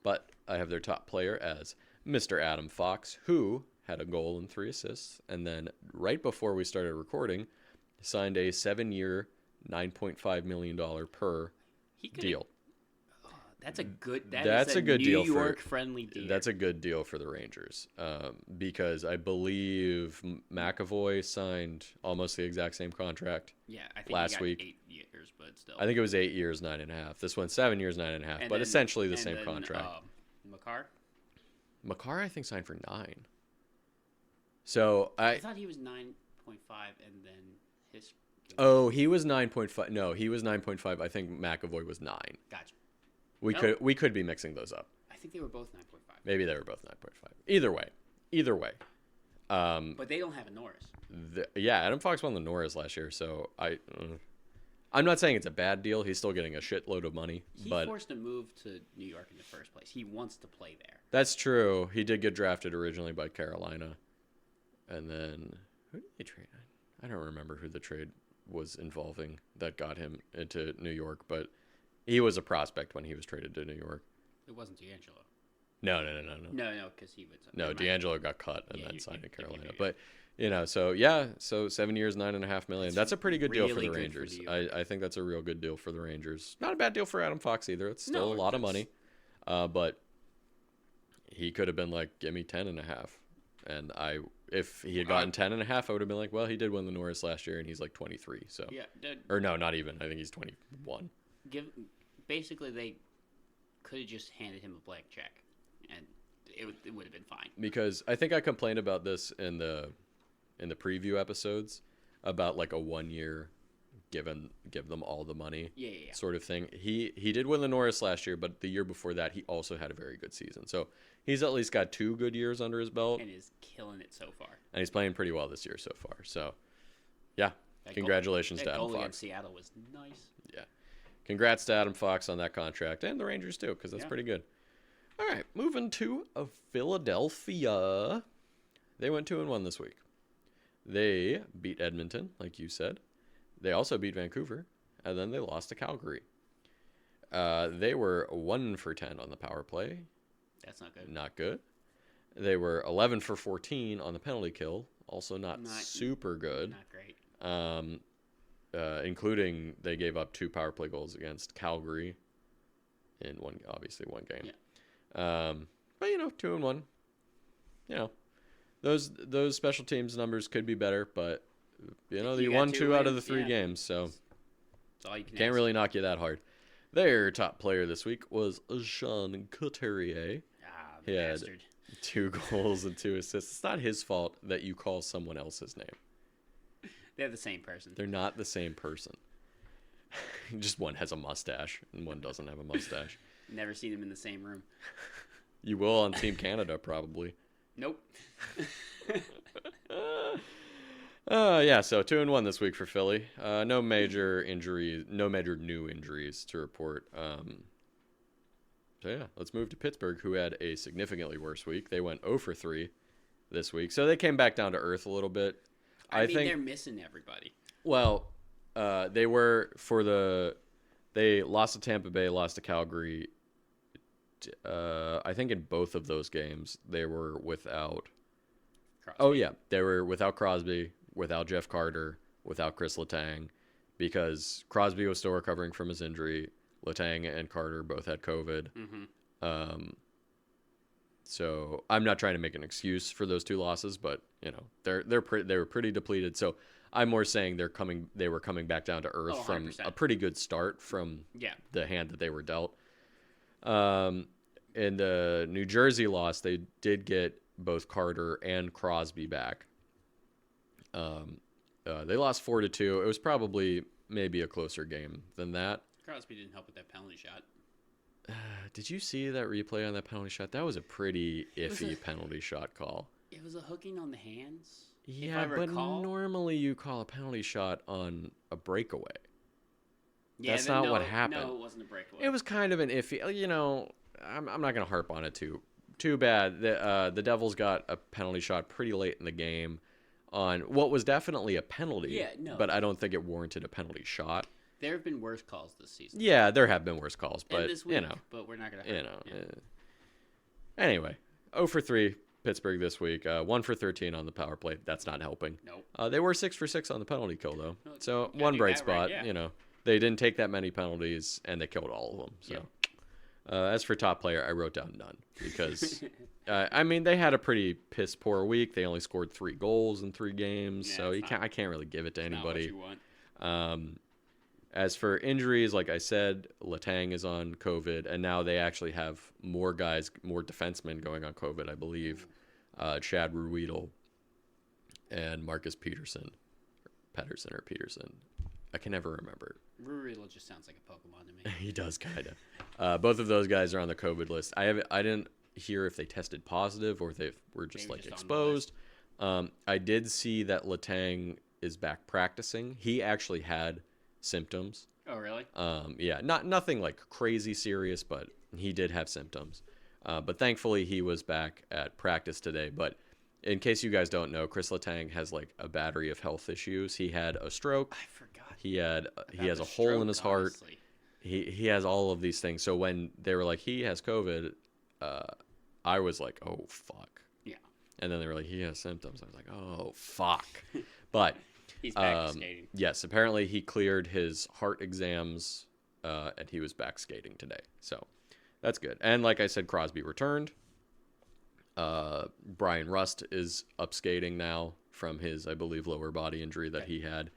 Speaker 1: But I have their top player as Mr. Adam Fox, who had a goal and 3 assists. And then right before we started recording, signed a 7-year, $9.5 million per deal.
Speaker 2: That's a good.
Speaker 1: That's a good deal.
Speaker 2: New York friendly deal.
Speaker 1: That's a good deal for the Rangers, because I believe McAvoy signed almost the exact same contract.
Speaker 2: Yeah, I think
Speaker 1: last
Speaker 2: he got
Speaker 1: week
Speaker 2: 8 years, but still.
Speaker 1: I think it was 8 years, 9.5. This one's 7 years, 9.5, but essentially the same contract. Makar, I think, signed for 9. So
Speaker 2: I thought he was 9.5, and then his.
Speaker 1: Oh, he was 9.5. No, he was 9.5. I think McAvoy was 9.
Speaker 2: Gotcha.
Speaker 1: We could be mixing those up.
Speaker 2: I think they were both 9.5.
Speaker 1: Maybe they were both 9.5. Either way.
Speaker 2: But they don't have a Norris.
Speaker 1: Adam Fox won the Norris last year, so I'm not saying it's a bad deal. He's still getting a shitload of money.
Speaker 2: He forced a move to New York in the first place. He wants to play there.
Speaker 1: That's true. He did get drafted originally by Carolina, and then who did they trade? I don't remember who the trade was involving that got him into New York, but he was a prospect when he was traded to New York.
Speaker 2: It wasn't D'Angelo.
Speaker 1: No,
Speaker 2: because he would.
Speaker 1: No, D'Angelo got cut and then signed to Carolina. But, so 7 years, $9.5 million. That's a pretty good deal for the Rangers. I think that's a real good deal for the Rangers. Not a bad deal for Adam Fox either. It's still a lot of money. But he could have been like, give me 10.5. And if he had gotten 10.5, I would have been like, well, he did win the Norris last year and he's like 23. So or no, not even. I think he's 21.
Speaker 2: Basically, they could have just handed him a blank check, and it would have been fine.
Speaker 1: Because I think I complained about this in the preview episodes about like a 1 year give them all the money sort of thing. He did win the Norris last year, but the year before that he also had a very good season. So he's at least got 2 good years under his belt
Speaker 2: and is killing it so far.
Speaker 1: And he's playing pretty well this year so far. So yeah, congratulations to Adam Fox. That goal against
Speaker 2: Seattle was nice.
Speaker 1: Yeah. Congrats to Adam Fox on that contract, and the Rangers too, because that's pretty good. All right, moving to Philadelphia. They went 2-1 this week. They beat Edmonton, like you said. They also beat Vancouver, and then they lost to Calgary. They were 1 for 10 on the power play.
Speaker 2: That's not good.
Speaker 1: Not good. They were 11 for 14 on the penalty kill. Also not super good.
Speaker 2: Not great.
Speaker 1: Including they gave up 2 power play goals against Calgary in one game. Yeah. But 2-1. Those special teams numbers could be better, but you won 2 out of the 3 games, so
Speaker 2: that's all you
Speaker 1: can't really knock you that hard. Their top player this week was Jean Couturier. He had 2 goals and 2 assists. It's not his fault that you call someone else's name.
Speaker 2: They're the same person.
Speaker 1: They're not the same person. Just one has a mustache and one doesn't have a mustache.
Speaker 2: Never seen them in the same room.
Speaker 1: You will on Team Canada, probably.
Speaker 2: Nope.
Speaker 1: Yeah, so 2-1 this week for Philly. No major injuries, no major new injuries to report. So yeah, let's move to Pittsburgh, who had a significantly worse week. They went 0 for 3 this week, so they came back down to earth a little bit.
Speaker 2: I think they're missing everybody.
Speaker 1: Well, they lost to Tampa Bay, lost to Calgary. I think in both of those games they were without. Crosby. Oh yeah, they were without Crosby, without Jeff Carter, without Chris Letang, because Crosby was still recovering from his injury. Letang and Carter both had COVID. Mm-hmm. So I'm not trying to make an excuse for those two losses, but you know they were pretty depleted. So I'm more saying they were coming back down to earth from a pretty good start from the hand that they were dealt. In the New Jersey loss, they did get both Carter and Crosby back. They lost 4-2. It was probably maybe a closer game than that.
Speaker 2: Crosby didn't help with that penalty shot.
Speaker 1: Did you see that replay on that penalty shot? That was a pretty iffy penalty shot call.
Speaker 2: It was a hooking on the hands.
Speaker 1: Yeah, but normally you call a penalty shot on a breakaway. Yeah, that's not what happened.
Speaker 2: No, it wasn't a breakaway.
Speaker 1: It was kind of an iffy. You know, I'm not going to harp on it too bad. The Devils got a penalty shot pretty late in the game on what was definitely a penalty.
Speaker 2: Yeah, no.
Speaker 1: But I don't think it warranted a penalty shot.
Speaker 2: There have been worse calls this season.
Speaker 1: Yeah, there have been worse calls, but
Speaker 2: and this week,
Speaker 1: you know,
Speaker 2: but we're not going to.
Speaker 1: Anyway, 0 for 3 Pittsburgh this week. 1 for 13 on the power play. That's not helping.
Speaker 2: Nope.
Speaker 1: They were 6 for 6 on the penalty kill though. So one bright spot. Right, yeah. You know, they didn't take that many penalties and they killed all of them. So. Yep. As for top player, I wrote down none because, I mean, they had a pretty piss poor week. They only scored 3 goals in 3 games, so I can't really give it to anybody.
Speaker 2: Not what you want.
Speaker 1: As for injuries, like I said, Letang is on COVID, and now they actually have more defensemen going on COVID, I believe. Chad Ruhwedel and Marcus Peterson. I can never remember.
Speaker 2: Ruhwedel just sounds like a Pokemon to me.
Speaker 1: He does, kind of. Both of those guys are on the COVID list. I didn't hear if they tested positive or if they were just exposed. I did see that Letang is back practicing. He actually had symptoms.
Speaker 2: Oh, really?
Speaker 1: Yeah, nothing like crazy serious, but he did have symptoms. But thankfully, he was back at practice today. But in case you guys don't know, Chris Letang has like a battery of health issues. He had a stroke.
Speaker 2: I forgot.
Speaker 1: He has a hole in his heart.
Speaker 2: Honestly.
Speaker 1: He has all of these things. So when they were like, he has COVID, I was like, oh, fuck.
Speaker 2: Yeah.
Speaker 1: And then they were like, he has symptoms. I was like, oh, fuck. But
Speaker 2: he's back skating.
Speaker 1: Yes, apparently he cleared his heart exams, and he was back skating today. So that's good. And like I said, Crosby returned. Brian Rust is up skating now from his, I believe, lower body injury that he had.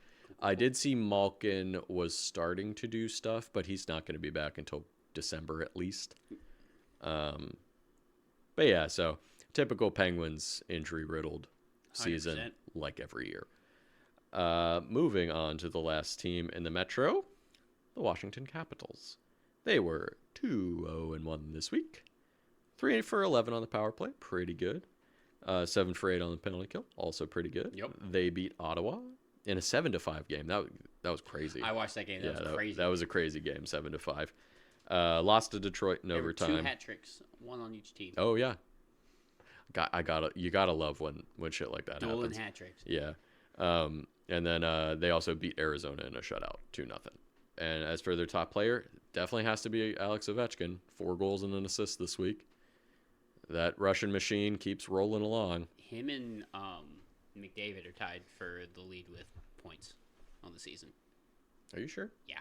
Speaker 1: I did see Malkin was starting to do stuff, but he's not going to be back until December at least. But yeah, so typical Penguins injury-riddled season 100%. Like every year. Moving on to the last team in the Metro, the Washington Capitals. They were 2-0-1 this week. 3 for 11 on the power play, pretty good. 7 for 8 on the penalty kill, also pretty good.
Speaker 2: Yep.
Speaker 1: They beat Ottawa in a 7-5 game. That was crazy.
Speaker 2: I watched that game. That was crazy.
Speaker 1: That was a crazy game, 7-5. Lost to Detroit in overtime.
Speaker 2: There were 2 hat tricks, one on each team.
Speaker 1: Oh yeah. You gotta love when shit like that happens.
Speaker 2: Dueling hat tricks.
Speaker 1: Yeah. And then they also beat Arizona in a shutout, 2-0. And as for their top player, definitely has to be Alex Ovechkin. 4 goals and an assist this week. That Russian machine keeps rolling along.
Speaker 2: Him and McDavid are tied for the lead with points on the season.
Speaker 1: Are you sure?
Speaker 2: Yeah.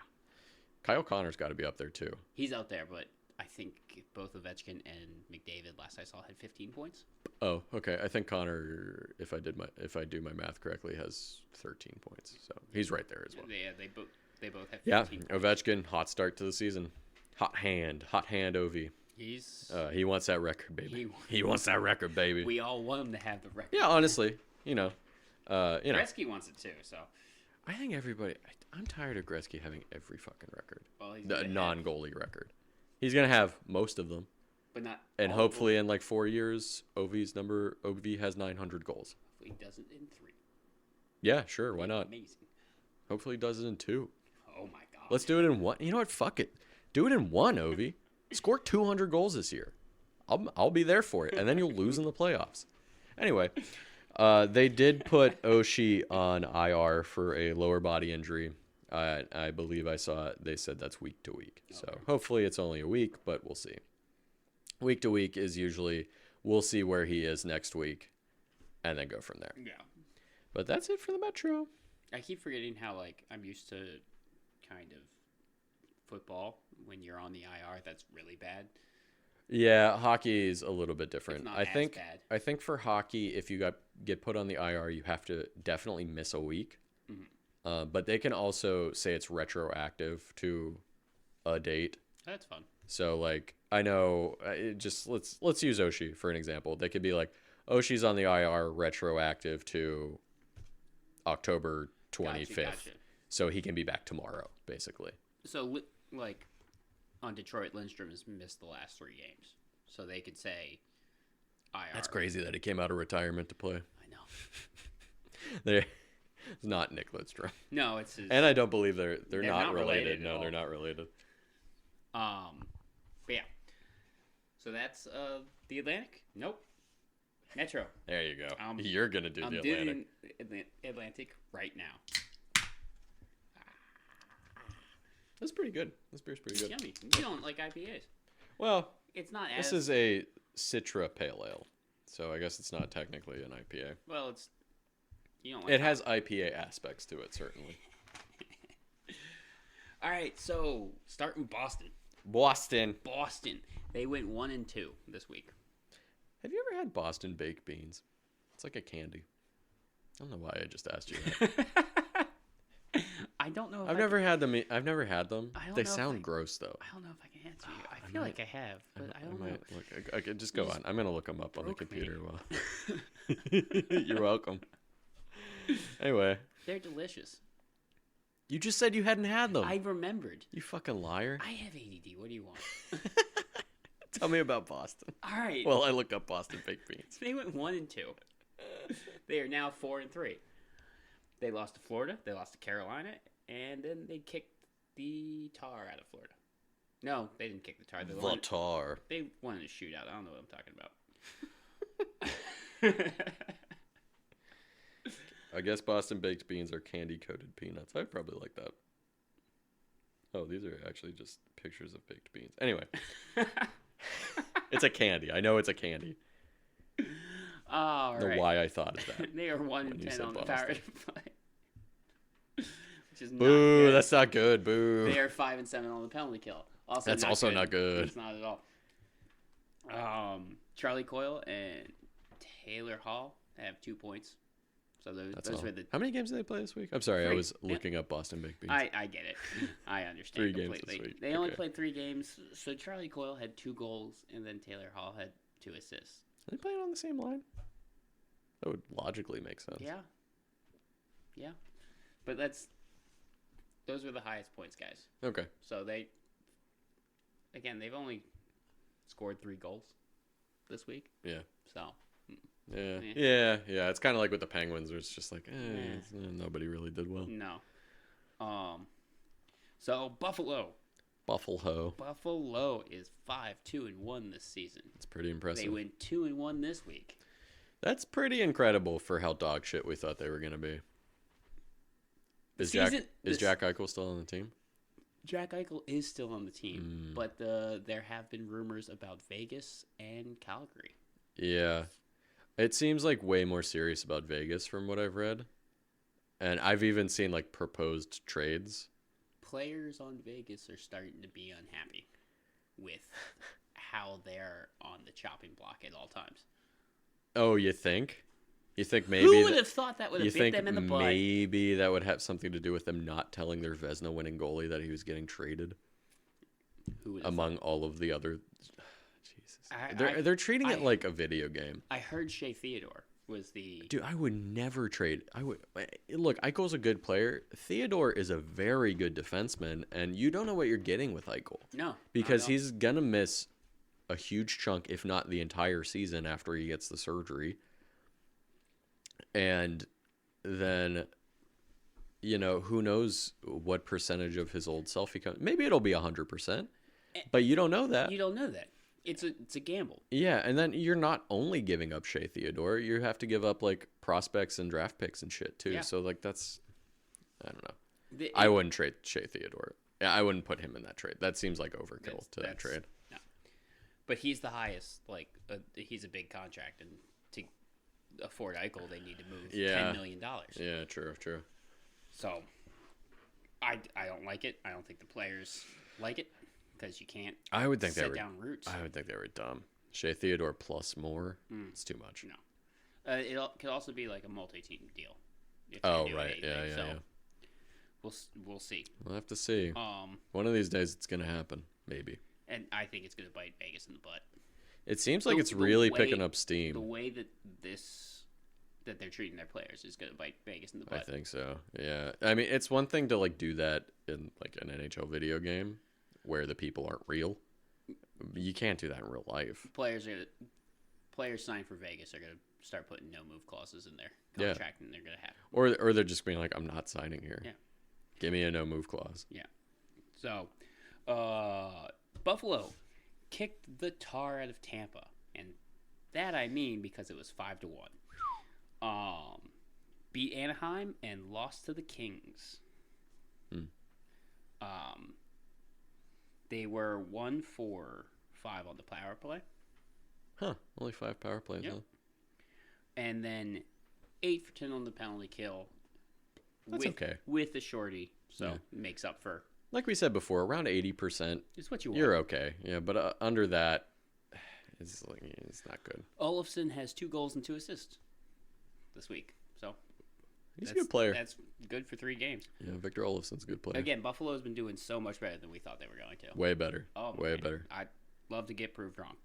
Speaker 1: Kyle Connor's got to be up there too.
Speaker 2: He's out there, but I think both Ovechkin and McDavid, last I saw, had 15 points.
Speaker 1: Oh, okay. I think Connor, if I do my math correctly, has 13 points. So he's right there as well.
Speaker 2: Yeah, they both have 15
Speaker 1: points. Ovechkin, hot start to the season. Hot hand, Ovi. He wants that record, baby. He wants that record, baby.
Speaker 2: We all want him to have the record.
Speaker 1: Yeah, honestly, you know.
Speaker 2: Gretzky wants it too, so.
Speaker 1: I think everybody. I'm tired of Gretzky having every fucking record.
Speaker 2: Well,
Speaker 1: the non-goalie record. He's gonna have most of them,
Speaker 2: but not.
Speaker 1: And hopefully, in like 4 years, OV has 900 goals.
Speaker 2: Hopefully, he does it in 3.
Speaker 1: Yeah, sure. Why not?
Speaker 2: Amazing.
Speaker 1: Hopefully, he does it in 2.
Speaker 2: Oh my god.
Speaker 1: Let's do it in 1. You know what? Fuck it. Do it in 1, Ovi. Score 200 goals this year. I'll be there for it, and then you'll lose in the playoffs. Anyway, they did put Oshie on IR for a lower body injury. I believe I saw it. They said that's week to week. Okay. So hopefully it's only a week, but we'll see. Week to week is usually we'll see where he is next week, and then go from there.
Speaker 2: Yeah.
Speaker 1: But that's it for the Metro.
Speaker 2: I keep forgetting how I'm used to kind of football. When you're on the IR, that's really bad.
Speaker 1: Yeah, hockey is a little bit different.
Speaker 2: It's not as bad.
Speaker 1: I think for hockey, if you get put on the IR, you have to definitely miss a week. Mm-hmm. But they can also say it's retroactive to a date.
Speaker 2: That's fun.
Speaker 1: So I know, let's use Oshie for an example. They could be like, Oshie's on the IR retroactive to October 25th. Gotcha. So he can be back tomorrow, basically.
Speaker 2: So on Detroit, Lindstrom has missed the last 3 games. So they could say IR.
Speaker 1: That's crazy that he came out of retirement to play.
Speaker 2: I know.
Speaker 1: It's not Nick Lidstrom.
Speaker 2: No, it's his...
Speaker 1: And I don't believe they're not related. No, they're not related.
Speaker 2: But yeah. So that's the Atlantic? Nope. Metro.
Speaker 1: There you go. You're going to do the Atlantic.
Speaker 2: I'm doing Atlantic right now.
Speaker 1: That's pretty good. This beer's pretty good.
Speaker 2: Yummy. You don't like IPAs.
Speaker 1: Well,
Speaker 2: it's not
Speaker 1: as... This is a Citra Pale Ale, so I guess it's not technically an IPA.
Speaker 2: Well, it's... You don't like
Speaker 1: it has IPA aspects to it, certainly.
Speaker 2: All right, so starting Boston.
Speaker 1: Boston.
Speaker 2: They went 1-2 this week.
Speaker 1: Have you ever had Boston baked beans? It's like a candy. I don't know why I just asked you that.
Speaker 2: I don't know.
Speaker 1: I've never had them. They sound gross, though.
Speaker 2: I don't know if I can answer you. I feel like I have, but I don't know.
Speaker 1: Look, I could just go on. I'm gonna look them up on the computer. You're welcome. Anyway,
Speaker 2: they're delicious.
Speaker 1: You just said you hadn't had them.
Speaker 2: I remembered.
Speaker 1: You fucking liar.
Speaker 2: I have ADD. What do you want?
Speaker 1: Tell me about Boston.
Speaker 2: All right.
Speaker 1: Well, I look up Boston baked beans.
Speaker 2: They went 1-2. They are now 4-3. They lost to Florida. They lost to Carolina. And then they kicked the tar out of Florida. No, they didn't kick the tar. They won in a shootout. I don't know what I'm talking about.
Speaker 1: I guess Boston baked beans are candy-coated peanuts. I probably like that. Oh, these are actually just pictures of baked beans. Anyway. It's a candy. I know it's a candy.
Speaker 2: All right.
Speaker 1: Why I thought of that.
Speaker 2: They are 1-10 on the power to play. Which is
Speaker 1: Boo,
Speaker 2: not
Speaker 1: that's not good. Boo.
Speaker 2: They are 5-7 on the penalty kill.
Speaker 1: That's also not good.
Speaker 2: It's not at all. Charlie Coyle and Taylor Hall have 2 points. So those were the...
Speaker 1: How many games did they play this week? I'm sorry, 3. I was looking up Boston baked beans.
Speaker 2: I get it. I understand
Speaker 1: 3
Speaker 2: completely.
Speaker 1: Games this week.
Speaker 2: They only played 3 games. So Charlie Coyle had 2 goals, and then Taylor Hall had 2 assists.
Speaker 1: Are they playing on the same line? That would logically make sense.
Speaker 2: Yeah. But those were the highest points, guys.
Speaker 1: Okay.
Speaker 2: So they've only scored 3 goals this week.
Speaker 1: Yeah.
Speaker 2: So.
Speaker 1: Yeah. It's kind of like with the Penguins, where it's just like, nobody really did well.
Speaker 2: No. So Buffalo is 5-2-1 this season.
Speaker 1: It's pretty impressive.
Speaker 2: They went 2-1 this week.
Speaker 1: That's pretty incredible for how dog shit we thought they were going to be. Is Jack Eichel still on the team?
Speaker 2: Jack Eichel is still on the team, but there have been rumors about Vegas and Calgary.
Speaker 1: Yeah. It seems like way more serious about Vegas from what I've read. And I've even seen proposed trades.
Speaker 2: Players on Vegas are starting to be unhappy with how they're on the chopping block at all times.
Speaker 1: Oh, you think? You think maybe...
Speaker 2: Who would have thought that would have bit them in the butt?
Speaker 1: Maybe that would have something to do with them not telling their Vezina winning goalie that he was getting traded?
Speaker 2: Who would
Speaker 1: among all of the other... Jesus. They're treating it like a video game.
Speaker 2: I heard Shea Theodore was the
Speaker 1: dude. I would never trade. Look. Eichel's a good player. Theodore is a very good defenseman, and you don't know what you're getting with Eichel.
Speaker 2: No,
Speaker 1: because he's gonna miss a huge chunk, if not the entire season, after he gets the surgery. And then, who knows what percentage of his old self he comes. Maybe it'll be 100%, but you don't know that.
Speaker 2: You don't know that. It's a gamble.
Speaker 1: Yeah, and then you're not only giving up Shea Theodore, you have to give up like prospects and draft picks and shit too. Yeah. So like that's, I don't know. I wouldn't trade Shea Theodore. Yeah, I wouldn't put him in that trade. That seems like overkill to that trade.
Speaker 2: No. But he's the highest. Like he's a big contract, and to afford Eichel, they need to move $10 million.
Speaker 1: Yeah, true.
Speaker 2: So I don't like it. I don't think the players like it. Because you can't set down roots.
Speaker 1: I would think they were dumb. Shea Theodore plus more, it's too much.
Speaker 2: No. It could also be like a multi-team deal.
Speaker 1: Oh, right. Yeah.
Speaker 2: We'll see.
Speaker 1: We'll have to see. One of these days it's going to happen, maybe.
Speaker 2: And I think it's going to bite Vegas in the butt.
Speaker 1: It seems like it's really picking up steam.
Speaker 2: The way that they're treating their players is going to bite Vegas in the butt.
Speaker 1: I think so, yeah. I mean, it's one thing to like do that in like an NHL video game, where the people aren't real. You can't do that in real life.
Speaker 2: Players signed for Vegas are going to start putting no move clauses in their contract, and they're going to have.
Speaker 1: Or they're just being like, I'm not signing here.
Speaker 2: Yeah.
Speaker 1: Give me a no move clause.
Speaker 2: Yeah. So, Buffalo kicked the tar out of Tampa, and that I mean because it was 5-1. Beat Anaheim and lost to the Kings. They were 1 for 5 on the power play.
Speaker 1: Huh. Only 5 power plays,
Speaker 2: yep. Huh? And then 8 for 10 on the penalty kill.
Speaker 1: That's okay.
Speaker 2: With the shorty. So it makes up for.
Speaker 1: Like we said before, around 80%.
Speaker 2: It's what you want.
Speaker 1: You're okay. Yeah, but under that, it's not good.
Speaker 2: Olofsson has 2 goals and 2 assists this week. So
Speaker 1: he's a good player.
Speaker 2: That's good for 3 games.
Speaker 1: Yeah, Victor Olofsson's a good player.
Speaker 2: Again, Buffalo's been doing so much better than we thought they were going to.
Speaker 1: Way better.
Speaker 2: Oh,
Speaker 1: way better.
Speaker 2: I'd love to get proved wrong.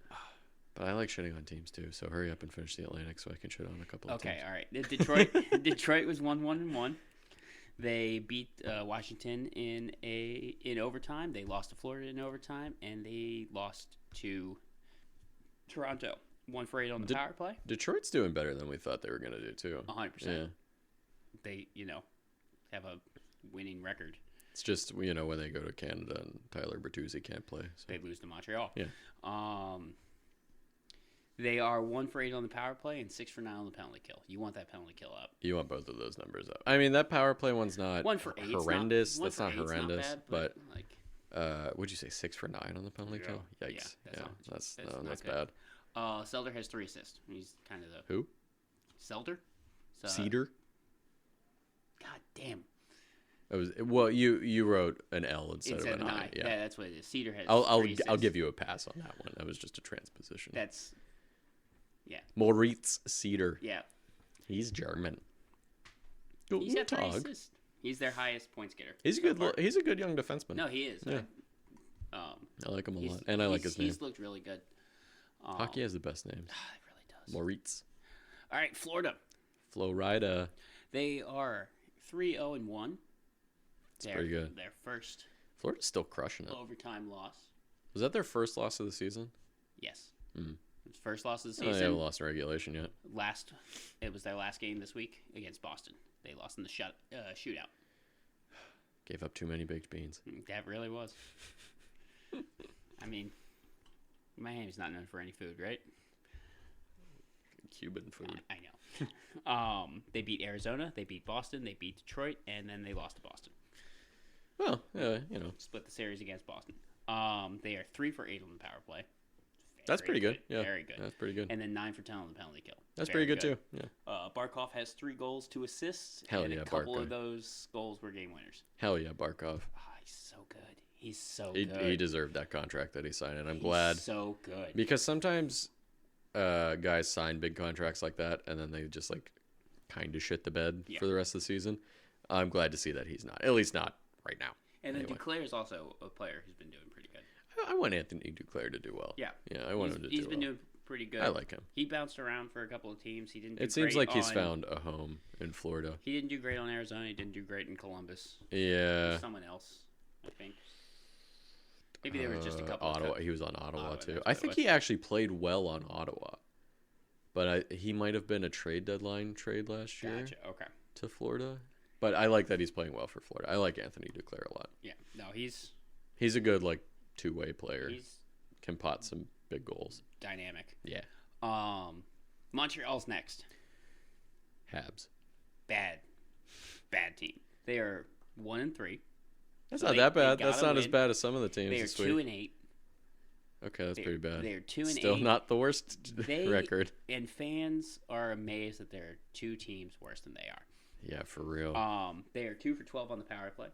Speaker 1: But I like shitting on teams too, so hurry up and finish the Atlantic so I can shit on a couple of teams.
Speaker 2: Okay, all right. Detroit was 1-1-1. They beat Washington in overtime. They lost to Florida in overtime, and they lost to Toronto. 1 for 8 on the power play.
Speaker 1: Detroit's doing better than we thought they were going to do too.
Speaker 2: 100%.
Speaker 1: Yeah.
Speaker 2: They, have a winning record.
Speaker 1: It's just, when they go to Canada and Tyler Bertuzzi can't play. So.
Speaker 2: They lose to Montreal.
Speaker 1: Yeah.
Speaker 2: They are 1 for 8 on the power play and 6 for 9 on the penalty kill. You want that penalty kill up.
Speaker 1: You want both of those numbers up. I mean, that power play one's not
Speaker 2: 1 for 8
Speaker 1: horrendous. That's not horrendous.
Speaker 2: Not bad, but
Speaker 1: would you say 6 for 9 on the penalty kill? Yikes. Yeah, that's bad.
Speaker 2: Selder has 3 assists. He's kind of the...
Speaker 1: Who?
Speaker 2: Selder?
Speaker 1: Cedar?
Speaker 2: God damn.
Speaker 1: You wrote an L instead of an I.
Speaker 2: Yeah, that's what it is. Cedar has.
Speaker 1: I'll give you a pass on that one. That was just a transposition.
Speaker 2: Yeah.
Speaker 1: Moritz Cedar.
Speaker 2: Yeah.
Speaker 1: He's German.
Speaker 2: He's got 3 assists. He's their highest points getter.
Speaker 1: He's a good. He's a good young defenseman.
Speaker 2: No, he is.
Speaker 1: Yeah. I like him a lot, and I like his name.
Speaker 2: He's looked really good.
Speaker 1: Hockey has the best names.
Speaker 2: It really does.
Speaker 1: Moritz.
Speaker 2: All right, Florida.
Speaker 1: Florida.
Speaker 2: They are 3-0-1.
Speaker 1: It's pretty good.
Speaker 2: Their first.
Speaker 1: Florida's still crushing it.
Speaker 2: Overtime loss.
Speaker 1: Was that their first loss of the season?
Speaker 2: Yes. It's first loss of the season.
Speaker 1: They haven't lost in regulation yet.
Speaker 2: It was their last game this week against Boston. They lost in the shootout.
Speaker 1: Gave up too many baked beans.
Speaker 2: That really was. I mean, Miami's not known for any food, right?
Speaker 1: Cuban food.
Speaker 2: I know. They beat Arizona. They beat Boston. They beat Detroit, and then they lost to Boston.
Speaker 1: Well,
Speaker 2: split the series against Boston. They are 3 for 8 on the power play.
Speaker 1: That's pretty good. Yeah,
Speaker 2: very good.
Speaker 1: That's pretty good.
Speaker 2: And then 9 for 10 on the penalty kill.
Speaker 1: That's pretty good too. Yeah.
Speaker 2: Barkov has 3 goals, 2 assists.
Speaker 1: Hell
Speaker 2: and
Speaker 1: yeah,
Speaker 2: a couple
Speaker 1: Barkov.
Speaker 2: of those goals were game winners.
Speaker 1: Hell yeah, Barkov.
Speaker 2: He's so good. He's so good.
Speaker 1: He deserved that contract that he signed, and I'm glad.
Speaker 2: So good.
Speaker 1: Because sometimes guys sign big contracts like that, and then they just like kind of shit the bed for the rest of the season. I'm glad to see that he's not, at least not right now.
Speaker 2: And then Duclair is also a player who's been doing pretty good.
Speaker 1: I want Anthony Duclair to do well.
Speaker 2: Yeah.
Speaker 1: I want him to do well.
Speaker 2: He's been doing pretty good.
Speaker 1: I like him.
Speaker 2: He bounced around for a couple of teams. He didn't.
Speaker 1: It seems like he's found a home in Florida.
Speaker 2: He didn't do great on Arizona. He didn't do great in Columbus.
Speaker 1: Yeah.
Speaker 2: Someone else, I think. Maybe there was just a couple.
Speaker 1: Ottawa. He was on Ottawa too. I think he actually played well on Ottawa, but he might have been a trade deadline trade last year.
Speaker 2: Gotcha. Okay.
Speaker 1: To Florida, but I like that he's playing well for Florida. I like Anthony Duclair a lot.
Speaker 2: Yeah. No, he's
Speaker 1: a good two-way player. Can pot some big goals.
Speaker 2: Dynamic.
Speaker 1: Yeah.
Speaker 2: Montreal's next.
Speaker 1: Habs.
Speaker 2: Bad team. They are 1-3.
Speaker 1: That's not that bad. That's not as bad as some of the teams.
Speaker 2: They are 2-8.
Speaker 1: Okay, that's pretty bad.
Speaker 2: They're 2-8.
Speaker 1: Still not the worst record.
Speaker 2: And fans are amazed that there are two teams worse than they are.
Speaker 1: Yeah, for real.
Speaker 2: They are 2 for 12 on the power play.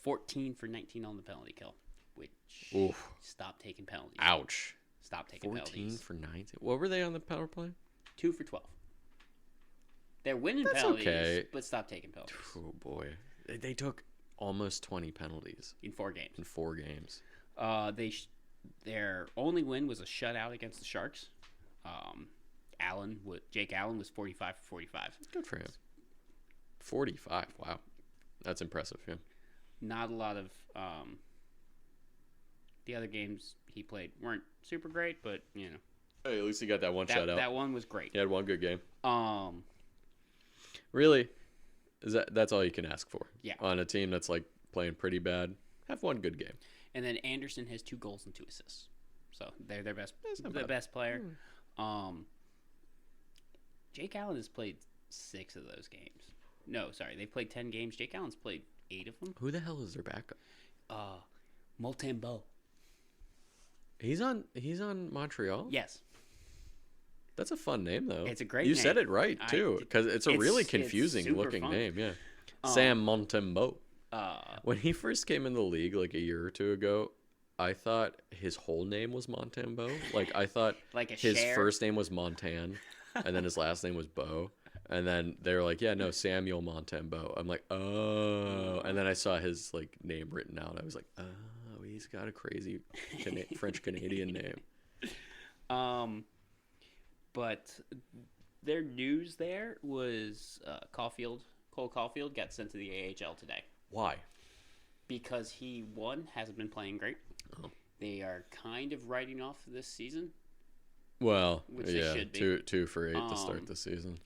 Speaker 2: 14 for 19 on the penalty kill. Which stop taking penalties.
Speaker 1: Ouch.
Speaker 2: Stop taking
Speaker 1: 14
Speaker 2: penalties.
Speaker 1: 14 for 19. What were they on the power play?
Speaker 2: 2 for 12. They're winning
Speaker 1: That's
Speaker 2: penalties,
Speaker 1: okay.
Speaker 2: but stop taking penalties.
Speaker 1: Oh boy, they took almost 20 penalties
Speaker 2: in 4 games.
Speaker 1: In 4 games.
Speaker 2: Their only win was a shutout against the Sharks. Jake Allen was 45 for 45.
Speaker 1: Good for him. 45. Wow, that's impressive. Yeah.
Speaker 2: Not a lot of the other games he played weren't super great, but you know.
Speaker 1: Hey, at least he got that one shutout.
Speaker 2: That one was great.
Speaker 1: He had one good game.
Speaker 2: Really,
Speaker 1: that's all you can ask for?
Speaker 2: Yeah. On
Speaker 1: a team that's playing pretty bad, have one good game.
Speaker 2: And then Anderson has 2 goals and 2 assists, so they're their best player. Jake Allen has played 6 of those games. No, sorry, they played 10 games. Jake Allen's played 8 of them.
Speaker 1: Who the hell is their backup?
Speaker 2: Montembeault.
Speaker 1: He's on Montreal?
Speaker 2: Yes.
Speaker 1: That's a fun name, though.
Speaker 2: It's a great
Speaker 1: name.
Speaker 2: You
Speaker 1: said it right, too, because it's a really confusing-looking name, yeah. Sam Montembeault. When he first came in the league, a year or 2 ago, I thought his whole name was Montembeault. I thought his first name was Montan, and then his last name was Beau. And then they were like, yeah, no, Samuel Montembeault. I'm like, oh. And then I saw his, name written out. I was like, oh, he's got a crazy French-Canadian name.
Speaker 2: But their news there was Cole Caulfield got sent to the AHL today.
Speaker 1: Why?
Speaker 2: Because he, hasn't been playing great.
Speaker 1: Oh.
Speaker 2: They are kind of writing off this season.
Speaker 1: Well,
Speaker 2: which they should be.
Speaker 1: 2 for 8 to start the season.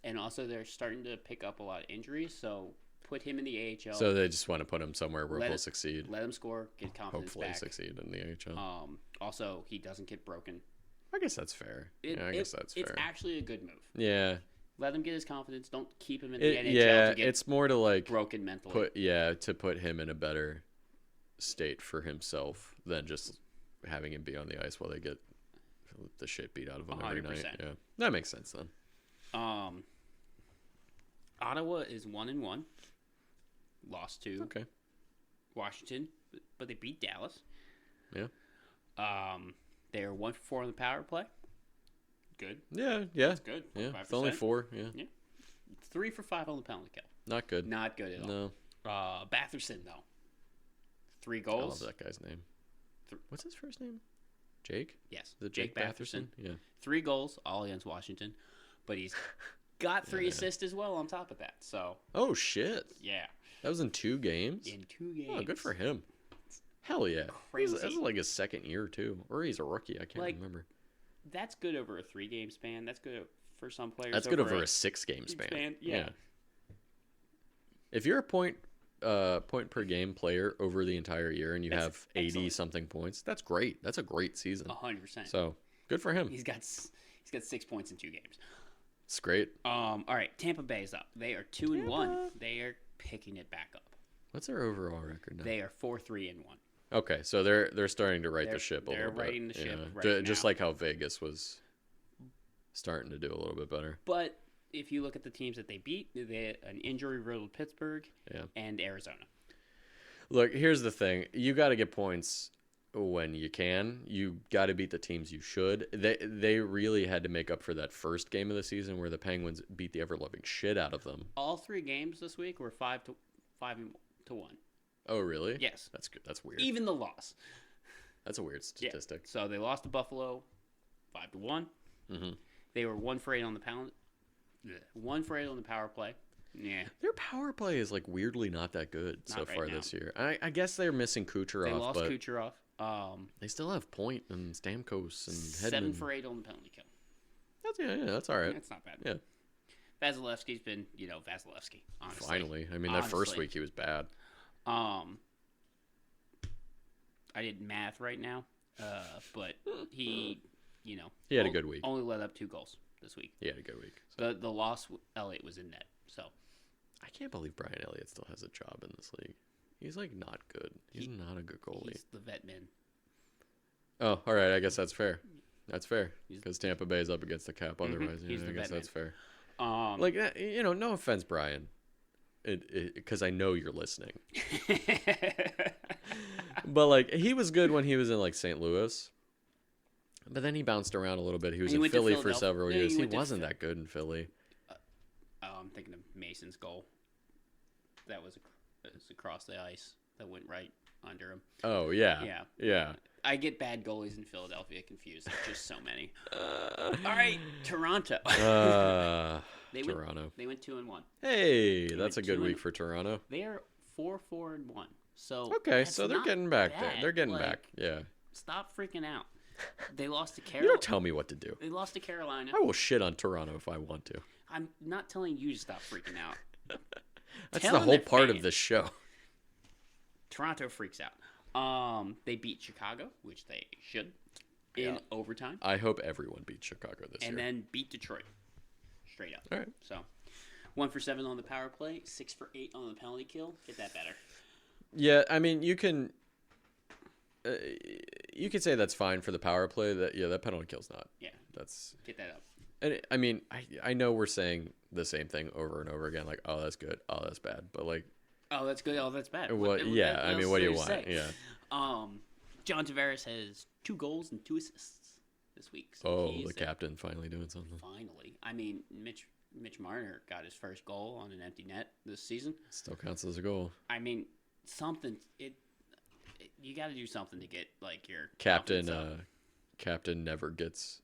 Speaker 2: And also they're starting to pick up a lot of injuries, so put him in the AHL.
Speaker 1: So they just want to put him somewhere where he'll succeed.
Speaker 2: Let him score, get confidence
Speaker 1: Hopefully
Speaker 2: back.
Speaker 1: succeed in the AHL.
Speaker 2: Also, he doesn't get broken.
Speaker 1: I guess that's fair. I guess that's fair.
Speaker 2: It's actually a good move.
Speaker 1: Yeah.
Speaker 2: Let him get his confidence. Don't keep him in the NHL.
Speaker 1: Yeah,
Speaker 2: to get
Speaker 1: it's more to
Speaker 2: broken mentally.
Speaker 1: To put him in a better state for himself than just having him be on the ice while they get the shit beat out of him 100%. Every night. Yeah, that makes sense then.
Speaker 2: Ottawa is 1-1. Lost to Washington, but they beat Dallas.
Speaker 1: Yeah.
Speaker 2: They're 1 for 4 on the power play. Good.
Speaker 1: Yeah.
Speaker 2: That's good.
Speaker 1: Yeah. It's only 4. Yeah.
Speaker 2: 3 for 5 on the penalty kill.
Speaker 1: Not good.
Speaker 2: Not good at all.
Speaker 1: No.
Speaker 2: Batherson though. 3 goals.
Speaker 1: I love that guy's name. What's his first name? Jake?
Speaker 2: Yes.
Speaker 1: Is it Jake Batherson? Yeah.
Speaker 2: 3 goals, all against Washington, but he's got 3 assists as well on top of that. So.
Speaker 1: Oh shit.
Speaker 2: Yeah.
Speaker 1: That was in 2 games.
Speaker 2: In 2 games.
Speaker 1: Oh, good for him. Hell yeah.
Speaker 2: Crazy.
Speaker 1: This is his second year too, or he's a rookie. I can't remember.
Speaker 2: That's good over a 3-game span. That's good for some players.
Speaker 1: That's good over a 6-game span.
Speaker 2: Yeah.
Speaker 1: If you're a point per game player over the entire year and you have 80 something points, that's great. That's a great season.
Speaker 2: 100%.
Speaker 1: So good for him.
Speaker 2: He's got 6 points in 2 games.
Speaker 1: It's great.
Speaker 2: All right, Tampa Bay's up. They are 2-1. They are picking it back up.
Speaker 1: What's their overall record now?
Speaker 2: They are 4-3-1.
Speaker 1: Okay, so they're starting to right the ship a little bit.
Speaker 2: They're righting the ship
Speaker 1: just like how Vegas was starting to do a little bit better.
Speaker 2: But if you look at the teams that they beat, they had an injury-riddled Pittsburgh and Arizona.
Speaker 1: Look, here's the thing. You got to get points when you can. You got to beat the teams you should. They really had to make up for that first game of the season where the Penguins beat the ever-loving shit out of them.
Speaker 2: All 3 games this week were 5-1.
Speaker 1: Oh, really?
Speaker 2: Yes.
Speaker 1: That's good. That's weird.
Speaker 2: Even the loss.
Speaker 1: That's a weird statistic.
Speaker 2: Yeah. So they lost to Buffalo 5-1.
Speaker 1: Mm-hmm.
Speaker 2: They were 1 for 8 on the pound. 1 for 8 on the power play. Yeah.
Speaker 1: Their power play is like weirdly not that good so far this year. I guess they're missing Kucherov.
Speaker 2: They lost Kucherov.
Speaker 1: They still have Point and Stamkos and
Speaker 2: 7 for 8 on the penalty kill.
Speaker 1: That's all right.
Speaker 2: That's not bad.
Speaker 1: Yeah.
Speaker 2: Vasilevsky's been, Vasilevsky, honestly.
Speaker 1: Finally. I mean, that first week he was bad.
Speaker 2: I did math right now, but he,
Speaker 1: he had a good week.
Speaker 2: Only let up 2 goals this week.
Speaker 1: He had a good week. So.
Speaker 2: The loss, Elliott was in net, so.
Speaker 1: I can't believe Brian Elliott still has a job in this league. He's, like, not good. He's not a good goalie.
Speaker 2: He's the vet man.
Speaker 1: Oh, all right. I guess that's fair. That's fair. Because Tampa Bay is up against the cap otherwise. I guess that's fair. No offense, Brian. Because I know you're listening. But, like, he was good when he was in, like, St. Louis. But then he bounced around a little bit. He was in Philly for several years. He wasn't that good in Philly.
Speaker 2: I'm thinking of Mason's goal. That was across the ice. That went right under him.
Speaker 1: Oh, yeah. Yeah.
Speaker 2: I get bad goalies in Philadelphia confused. There's just so many. All right, Toronto.
Speaker 1: Toronto.
Speaker 2: They went 2-1.
Speaker 1: Hey, that's a good week for Toronto.
Speaker 2: They are 4-4-1. So
Speaker 1: okay, so they're getting back there. They're getting back. Yeah.
Speaker 2: Stop freaking out. They lost to Carolina.
Speaker 1: You don't tell me what to do.
Speaker 2: They lost to Carolina.
Speaker 1: I will shit on Toronto if I want to.
Speaker 2: I'm not telling you to stop freaking out.
Speaker 1: That's the whole part of this show.
Speaker 2: Toronto freaks out. They beat Chicago, which they should, in overtime.
Speaker 1: I hope everyone beats Chicago this year.
Speaker 2: And then beat Detroit. Straight up.
Speaker 1: All right.
Speaker 2: So, 1 for 7 on the power play, 6 for 8 on the penalty kill. Get that better.
Speaker 1: Yeah, I mean, you can say that's fine for the power play. That penalty kill's not.
Speaker 2: Yeah.
Speaker 1: That's
Speaker 2: get that up.
Speaker 1: And I mean, I know we're saying the same thing over and over again, like, oh, that's good, oh, that's bad, but like,
Speaker 2: oh, that's good, oh, that's bad.
Speaker 1: What I mean, what do you want? Say? Yeah.
Speaker 2: John Tavares has 2 goals and 2 assists this week.
Speaker 1: So the captain finally doing something.
Speaker 2: Finally, I mean, Mitch Marner got his first goal on an empty net this season.
Speaker 1: Still counts as a goal.
Speaker 2: I mean, something. You got to do something to get like your
Speaker 1: captain. Captain never gets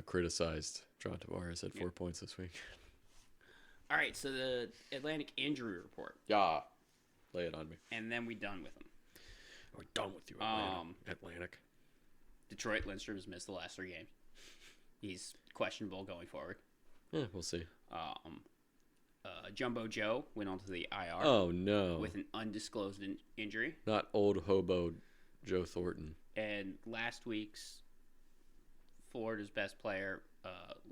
Speaker 1: criticized. John Tavares had 4 points this week.
Speaker 2: All right, so the Atlantic injury report.
Speaker 1: Yeah, lay it on me.
Speaker 2: And then we're done with them.
Speaker 1: We're done with you, Atlantic.
Speaker 2: Detroit, Lindstrom's missed the last 3 games. He's questionable going forward.
Speaker 1: Yeah, we'll see.
Speaker 2: Jumbo Joe went onto the IR.
Speaker 1: Oh, no.
Speaker 2: With an undisclosed injury.
Speaker 1: Not old hobo Joe Thornton.
Speaker 2: And last week's Florida's best player,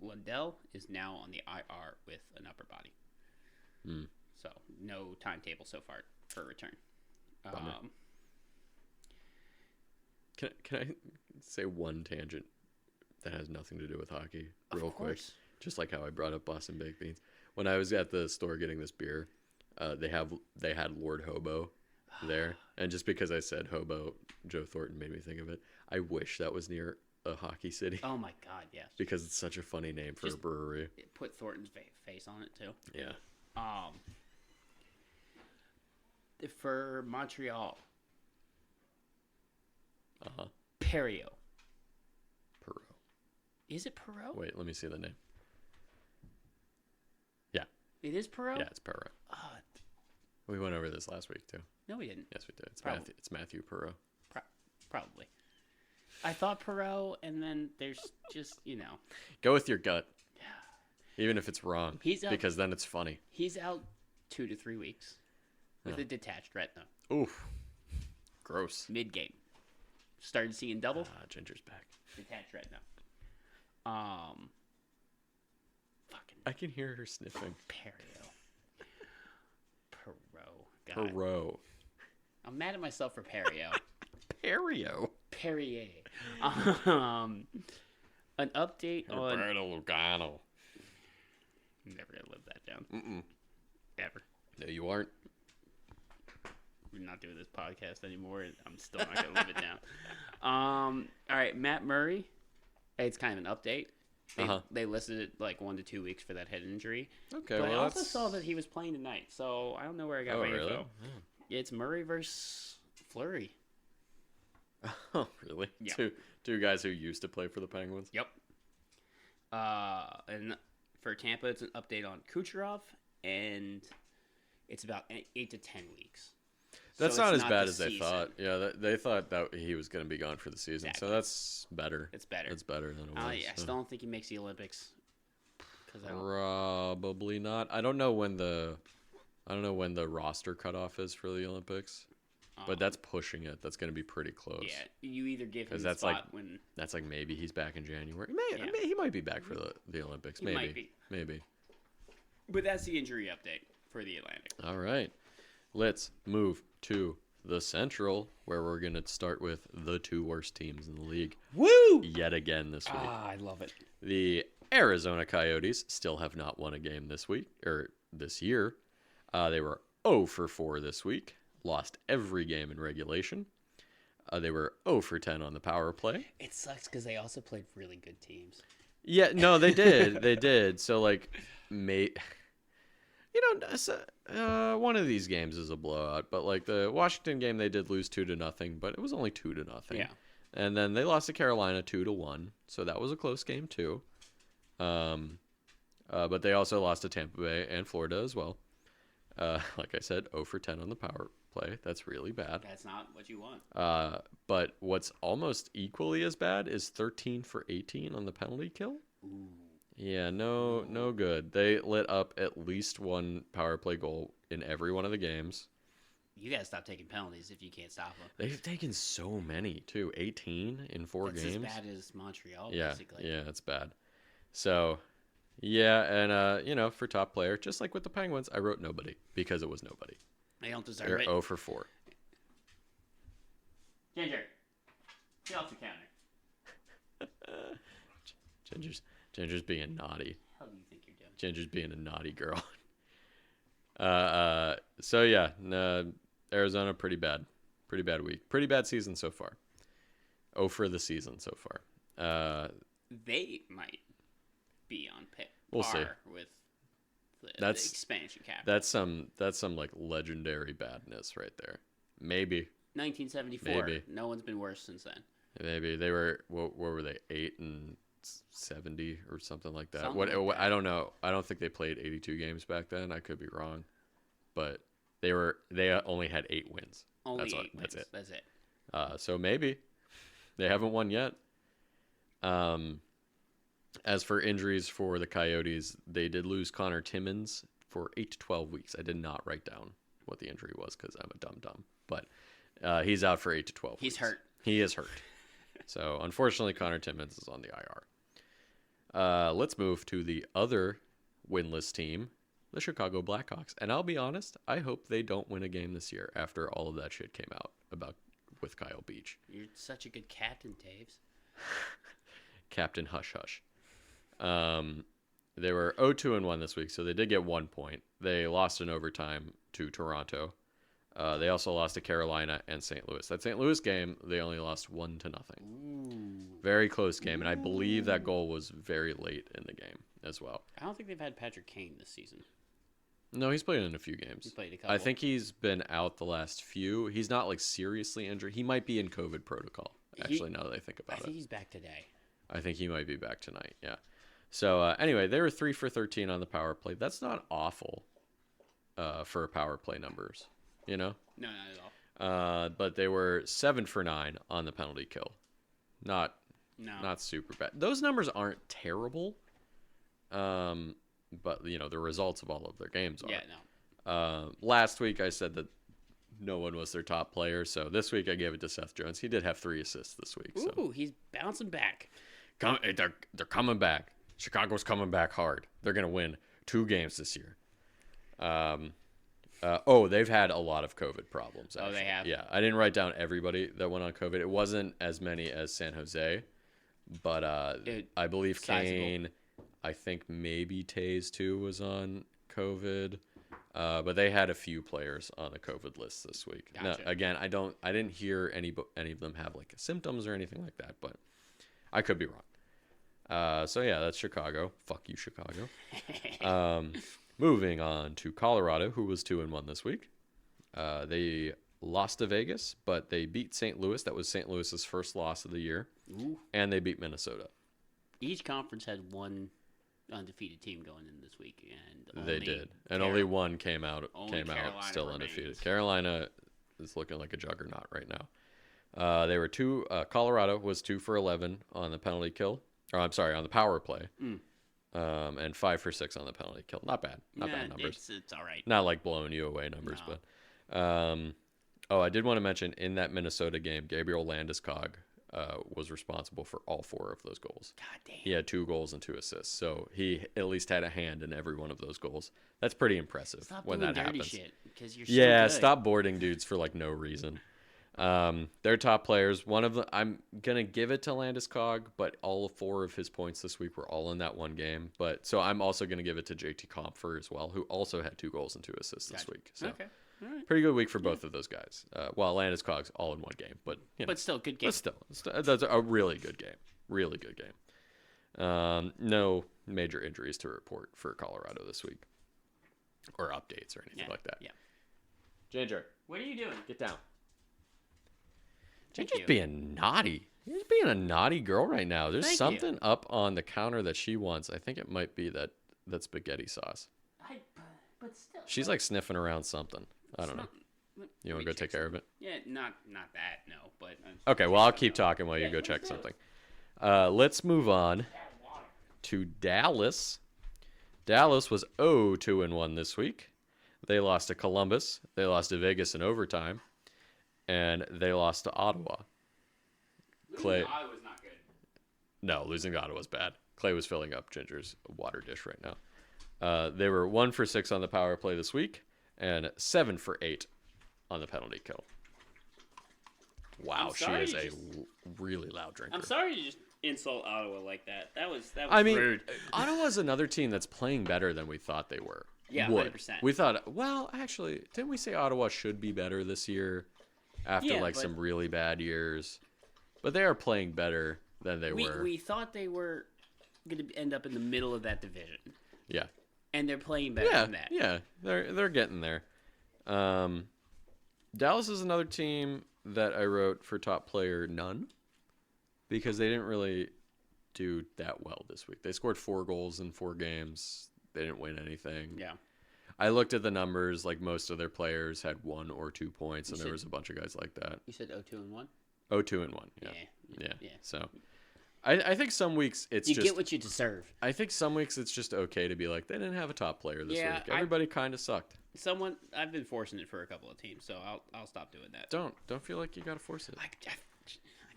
Speaker 2: Lundell, is now on the IR with an upper body. So, no timetable so far for return.
Speaker 1: Can I say one tangent that has nothing to do with hockey real quick? Just like how I brought up Boston Baked Beans. When I was at the store getting this beer, they had Lord Hobo there. And just because I said Hobo, Joe Thornton made me think of it. I wish that was near a hockey city.
Speaker 2: Oh, my God, yes.
Speaker 1: Because it's such a funny name for a brewery.
Speaker 2: Put Thornton's face on it, too.
Speaker 1: Yeah.
Speaker 2: For Montreal.
Speaker 1: Perreault.
Speaker 2: Is it Perreault?
Speaker 1: Wait, let me see the name. Yeah.
Speaker 2: It is Perreault?
Speaker 1: Yeah, it's Perreault. We went over this last week, too.
Speaker 2: No, we didn't.
Speaker 1: Yes, we did. It's Matthew Perreault.
Speaker 2: Probably. I thought Perreault, and then there's just,
Speaker 1: Go with your gut. Yeah. Even if it's wrong. Because then it's funny.
Speaker 2: He's out 2 to 3 weeks with a detached retina.
Speaker 1: Oof. Gross.
Speaker 2: Mid-game. Started seeing double.
Speaker 1: Ginger's back.
Speaker 2: Detached retina.
Speaker 1: I can hear her sniffing.
Speaker 2: Perreault. I'm mad at myself for Perreault. Perrier. An update on
Speaker 1: Roberto Lugano.
Speaker 2: I'm never gonna live that down. Ever.
Speaker 1: No, you aren't.
Speaker 2: We're not doing this podcast anymore. I'm still not gonna live it down. All right, Matt Murray. It's kind of an update. They listed it like 1 to 2 weeks for that head injury.
Speaker 1: Okay,
Speaker 2: but I also saw that he was playing tonight, so I don't know where I got my info. It's Murray versus Fleury.
Speaker 1: Oh, really?
Speaker 2: Yeah.
Speaker 1: Two guys who used to play for the Penguins?
Speaker 2: Yep. And for Tampa, it's an update on Kucherov, and it's about 8 to 10 weeks.
Speaker 1: That's not as bad as they thought. Yeah, they thought that he was going to be gone for the season, exactly. So that's better.
Speaker 2: It's better.
Speaker 1: It's better than it was.
Speaker 2: Yeah, I still don't think he makes the Olympics.
Speaker 1: Probably not. I don't know when the roster cutoff is for the Olympics, but that's pushing it. That's going to be pretty close.
Speaker 2: Yeah, you either give him
Speaker 1: that's
Speaker 2: spot
Speaker 1: when that's like maybe he's back in January. He might be back for the Olympics. Maybe.
Speaker 2: But that's the injury update for the Atlantic.
Speaker 1: All right, let's move to the Central, where we're going to start with the two worst teams in the league.
Speaker 2: Woo!
Speaker 1: Yet again this week.
Speaker 2: I love it.
Speaker 1: The Arizona Coyotes still have not won a game this year. They were 0 for 4 this week. Lost every game in regulation. They were 0 for 10 on the power play.
Speaker 2: It sucks because they also played really good teams.
Speaker 1: Yeah, no, they did. They did. So, like, one of these games is a blowout. But, like, the Washington game, they did lose 2-0, but it was only 2-0.
Speaker 2: Yeah.
Speaker 1: And then they lost to Carolina 2-1. So that was a close game, too. But they also lost to Tampa Bay and Florida as well. Like I said, 0 for 10 on the power play. That's really bad.
Speaker 2: That's not what you want.
Speaker 1: But what's almost equally as bad is 13 for 18 on the penalty kill.
Speaker 2: Ooh.
Speaker 1: Yeah, no good. They lit up at least one power play goal in every one of the games.
Speaker 2: You gotta stop taking penalties if you can't stop them.
Speaker 1: They've taken so many, too. 18 in 4 games.
Speaker 2: That's as bad as Montreal, basically.
Speaker 1: Yeah, it's bad. So, yeah, and, for top player, just like with the Penguins, I wrote nobody because it was nobody.
Speaker 2: They don't deserve
Speaker 1: They're
Speaker 2: it.
Speaker 1: 0 for 4.
Speaker 2: Ginger, get off the counter.
Speaker 1: Ginger's being naughty.
Speaker 2: What the hell do you think you're doing?
Speaker 1: Ginger's being a naughty girl. So, yeah, Arizona, pretty bad. Pretty bad week. Pretty bad season so far. 0 for the season so far.
Speaker 2: They might be on
Speaker 1: we'll see.
Speaker 2: With the expansion cap.
Speaker 1: That's some like legendary badness right there. Maybe
Speaker 2: 1974.
Speaker 1: Maybe.
Speaker 2: No one's been worse since then.
Speaker 1: Maybe they were. What were they? 8-70 or something like that.
Speaker 2: Something like that.
Speaker 1: I don't know. I don't think they played 82 games back then. I could be wrong, but they only had 8 wins.
Speaker 2: Only 8 wins. That's it.
Speaker 1: So maybe they haven't won yet. As for injuries for the Coyotes, they did lose Connor Timmins for 8 to 12 weeks. I did not write down what the injury was because I'm a dum-dum. But he's out for 8 to 12 weeks.
Speaker 2: He's hurt.
Speaker 1: He is hurt. So, unfortunately, Connor Timmins is on the IR. Let's move to the other winless team, the Chicago Blackhawks. And I'll be honest, I hope they don't win a game this year after all of that shit came out with Kyle Beach.
Speaker 2: You're such a good captain, Taves.
Speaker 1: Captain Hush Hush. They were 0-2-1 this week, so they did get 1 point. They lost in overtime to Toronto. They also lost to Carolina and St. Louis. That St. Louis game, they only lost 1-0.
Speaker 2: Ooh.
Speaker 1: Very close game, and I believe that goal was very late in the game as well.
Speaker 2: I don't think they've had Patrick Kane this season.
Speaker 1: No, he's played in a few games.
Speaker 2: He played a couple.
Speaker 1: I think he's been out the last few. He's not like seriously injured. He might be in COVID protocol, actually, now that I think about it.
Speaker 2: I think he's back today.
Speaker 1: I think he might be back tonight, yeah. So, anyway, they were 3 for 13 on the power play. That's not awful for power play numbers, you know?
Speaker 2: No, not at all.
Speaker 1: But they were 7 for 9 on the penalty kill. Not super bad. Those numbers aren't terrible, but, the results of all of their games are.
Speaker 2: Yeah, no.
Speaker 1: Last week I said that no one was their top player, so this week I gave it to Seth Jones. He did have 3 assists this week.
Speaker 2: Ooh,
Speaker 1: so.
Speaker 2: He's bouncing back.
Speaker 1: They're coming back. Chicago's coming back hard. They're going to win 2 games this year. They've had a lot of COVID problems. Actually.
Speaker 2: Oh, they have?
Speaker 1: Yeah, I didn't write down everybody that went on COVID. It wasn't as many as San Jose, but I believe Kane, I think maybe Taze too was on COVID. But they had a few players on the COVID list this week.
Speaker 2: Gotcha.
Speaker 1: Now, again, I didn't hear any of them have like symptoms or anything like that, but I could be wrong. So yeah, that's Chicago. Fuck you, Chicago. Moving on to Colorado, who was 2-1 this week. They lost to Vegas, but they beat St. Louis. That was St. Louis's first loss of the year.
Speaker 2: Ooh.
Speaker 1: And they beat Minnesota.
Speaker 2: Each conference had one undefeated team going in this week, and
Speaker 1: they did, and only one came out still undefeated.
Speaker 2: Remains.
Speaker 1: Carolina is looking like a juggernaut right now. They were Colorado was 2 for 11 on the penalty kill, or I'm sorry, on the power play, and 5 for 6 on the penalty kill. Not bad, not bad numbers.
Speaker 2: It's all right.
Speaker 1: Not like blowing you away numbers,
Speaker 2: No.
Speaker 1: but I did want to mention in that Minnesota game, Gabriel Landeskog was responsible for all 4 of those goals.
Speaker 2: God damn.
Speaker 1: He had 2 goals and 2 assists, so he at least had a hand in every one of those goals. That's pretty impressive.
Speaker 2: Stop
Speaker 1: when
Speaker 2: doing
Speaker 1: that
Speaker 2: dirty
Speaker 1: happens.
Speaker 2: shit, because you're so good.
Speaker 1: Stop boarding dudes for like no reason. They're top players. One of them, I'm gonna give it to Landeskog, but all 4 of his points this week were all in that one game. But so I'm also gonna give it to JT Compher as well, who also had 2 goals and 2 assists this week. So
Speaker 2: Okay. All right.
Speaker 1: pretty good week for both of those guys. Landeskog's all in one game, but
Speaker 2: But still, good game.
Speaker 1: but still, that's a really good game. Really good game. No major injuries to report for Colorado this week, or updates or anything like that.
Speaker 2: Yeah.
Speaker 1: Ginger,
Speaker 2: What are you doing?
Speaker 1: get down.
Speaker 2: Thank
Speaker 1: Ginger's
Speaker 2: you.
Speaker 1: being naughty. She's being a naughty girl right now. There's
Speaker 2: Thank
Speaker 1: something up on the counter that she wants. I think it might be that spaghetti sauce.
Speaker 2: But still.
Speaker 1: She's like sniffing around something. I don't know. You want to go take care of it?
Speaker 2: Yeah, not that, no. But
Speaker 1: Okay, well, I'll keep talking while you go check something. Let's move on to Dallas. Dallas was 0-2-1 this week. They lost to Columbus. They lost to Vegas in overtime. And they lost to Ottawa. Clay.
Speaker 2: Ottawa's not good.
Speaker 1: No, losing to Ottawa's bad. Clay was filling up Ginger's water dish right now. They were 1 for 6 on the power play this week and 7 for 8 on the penalty kill. Wow, she is a really loud drinker.
Speaker 2: I'm sorry to just insult Ottawa like that. That was rude.
Speaker 1: Ottawa's another team that's playing better than we thought they were.
Speaker 2: Yeah,
Speaker 1: would.
Speaker 2: 100%.
Speaker 1: We thought, well, actually, didn't we say Ottawa should be better this year after
Speaker 2: but
Speaker 1: some really bad years? But they are playing better than they were.
Speaker 2: We thought they were going to end up in the middle of that division.
Speaker 1: Yeah.
Speaker 2: And they're playing better than that.
Speaker 1: Yeah, they're getting there. Dallas is another team that I wrote for top player none because they didn't really do that well this week. They scored 4 goals in 4 games. They didn't win anything.
Speaker 2: Yeah.
Speaker 1: I looked at the numbers. Like most of their players had 1 or 2 points, and there was a bunch of guys like that.
Speaker 2: You said 0-2-1?
Speaker 1: 0-2-1. Yeah. So I think some weeks
Speaker 2: you get what you deserve.
Speaker 1: I think some weeks it's just okay to be like, they didn't have a top player this
Speaker 2: Yeah,
Speaker 1: week. Everybody kind of sucked.
Speaker 2: I've been forcing it for a couple of teams, so I'll stop doing that.
Speaker 1: Don't feel like you gotta force it.
Speaker 2: I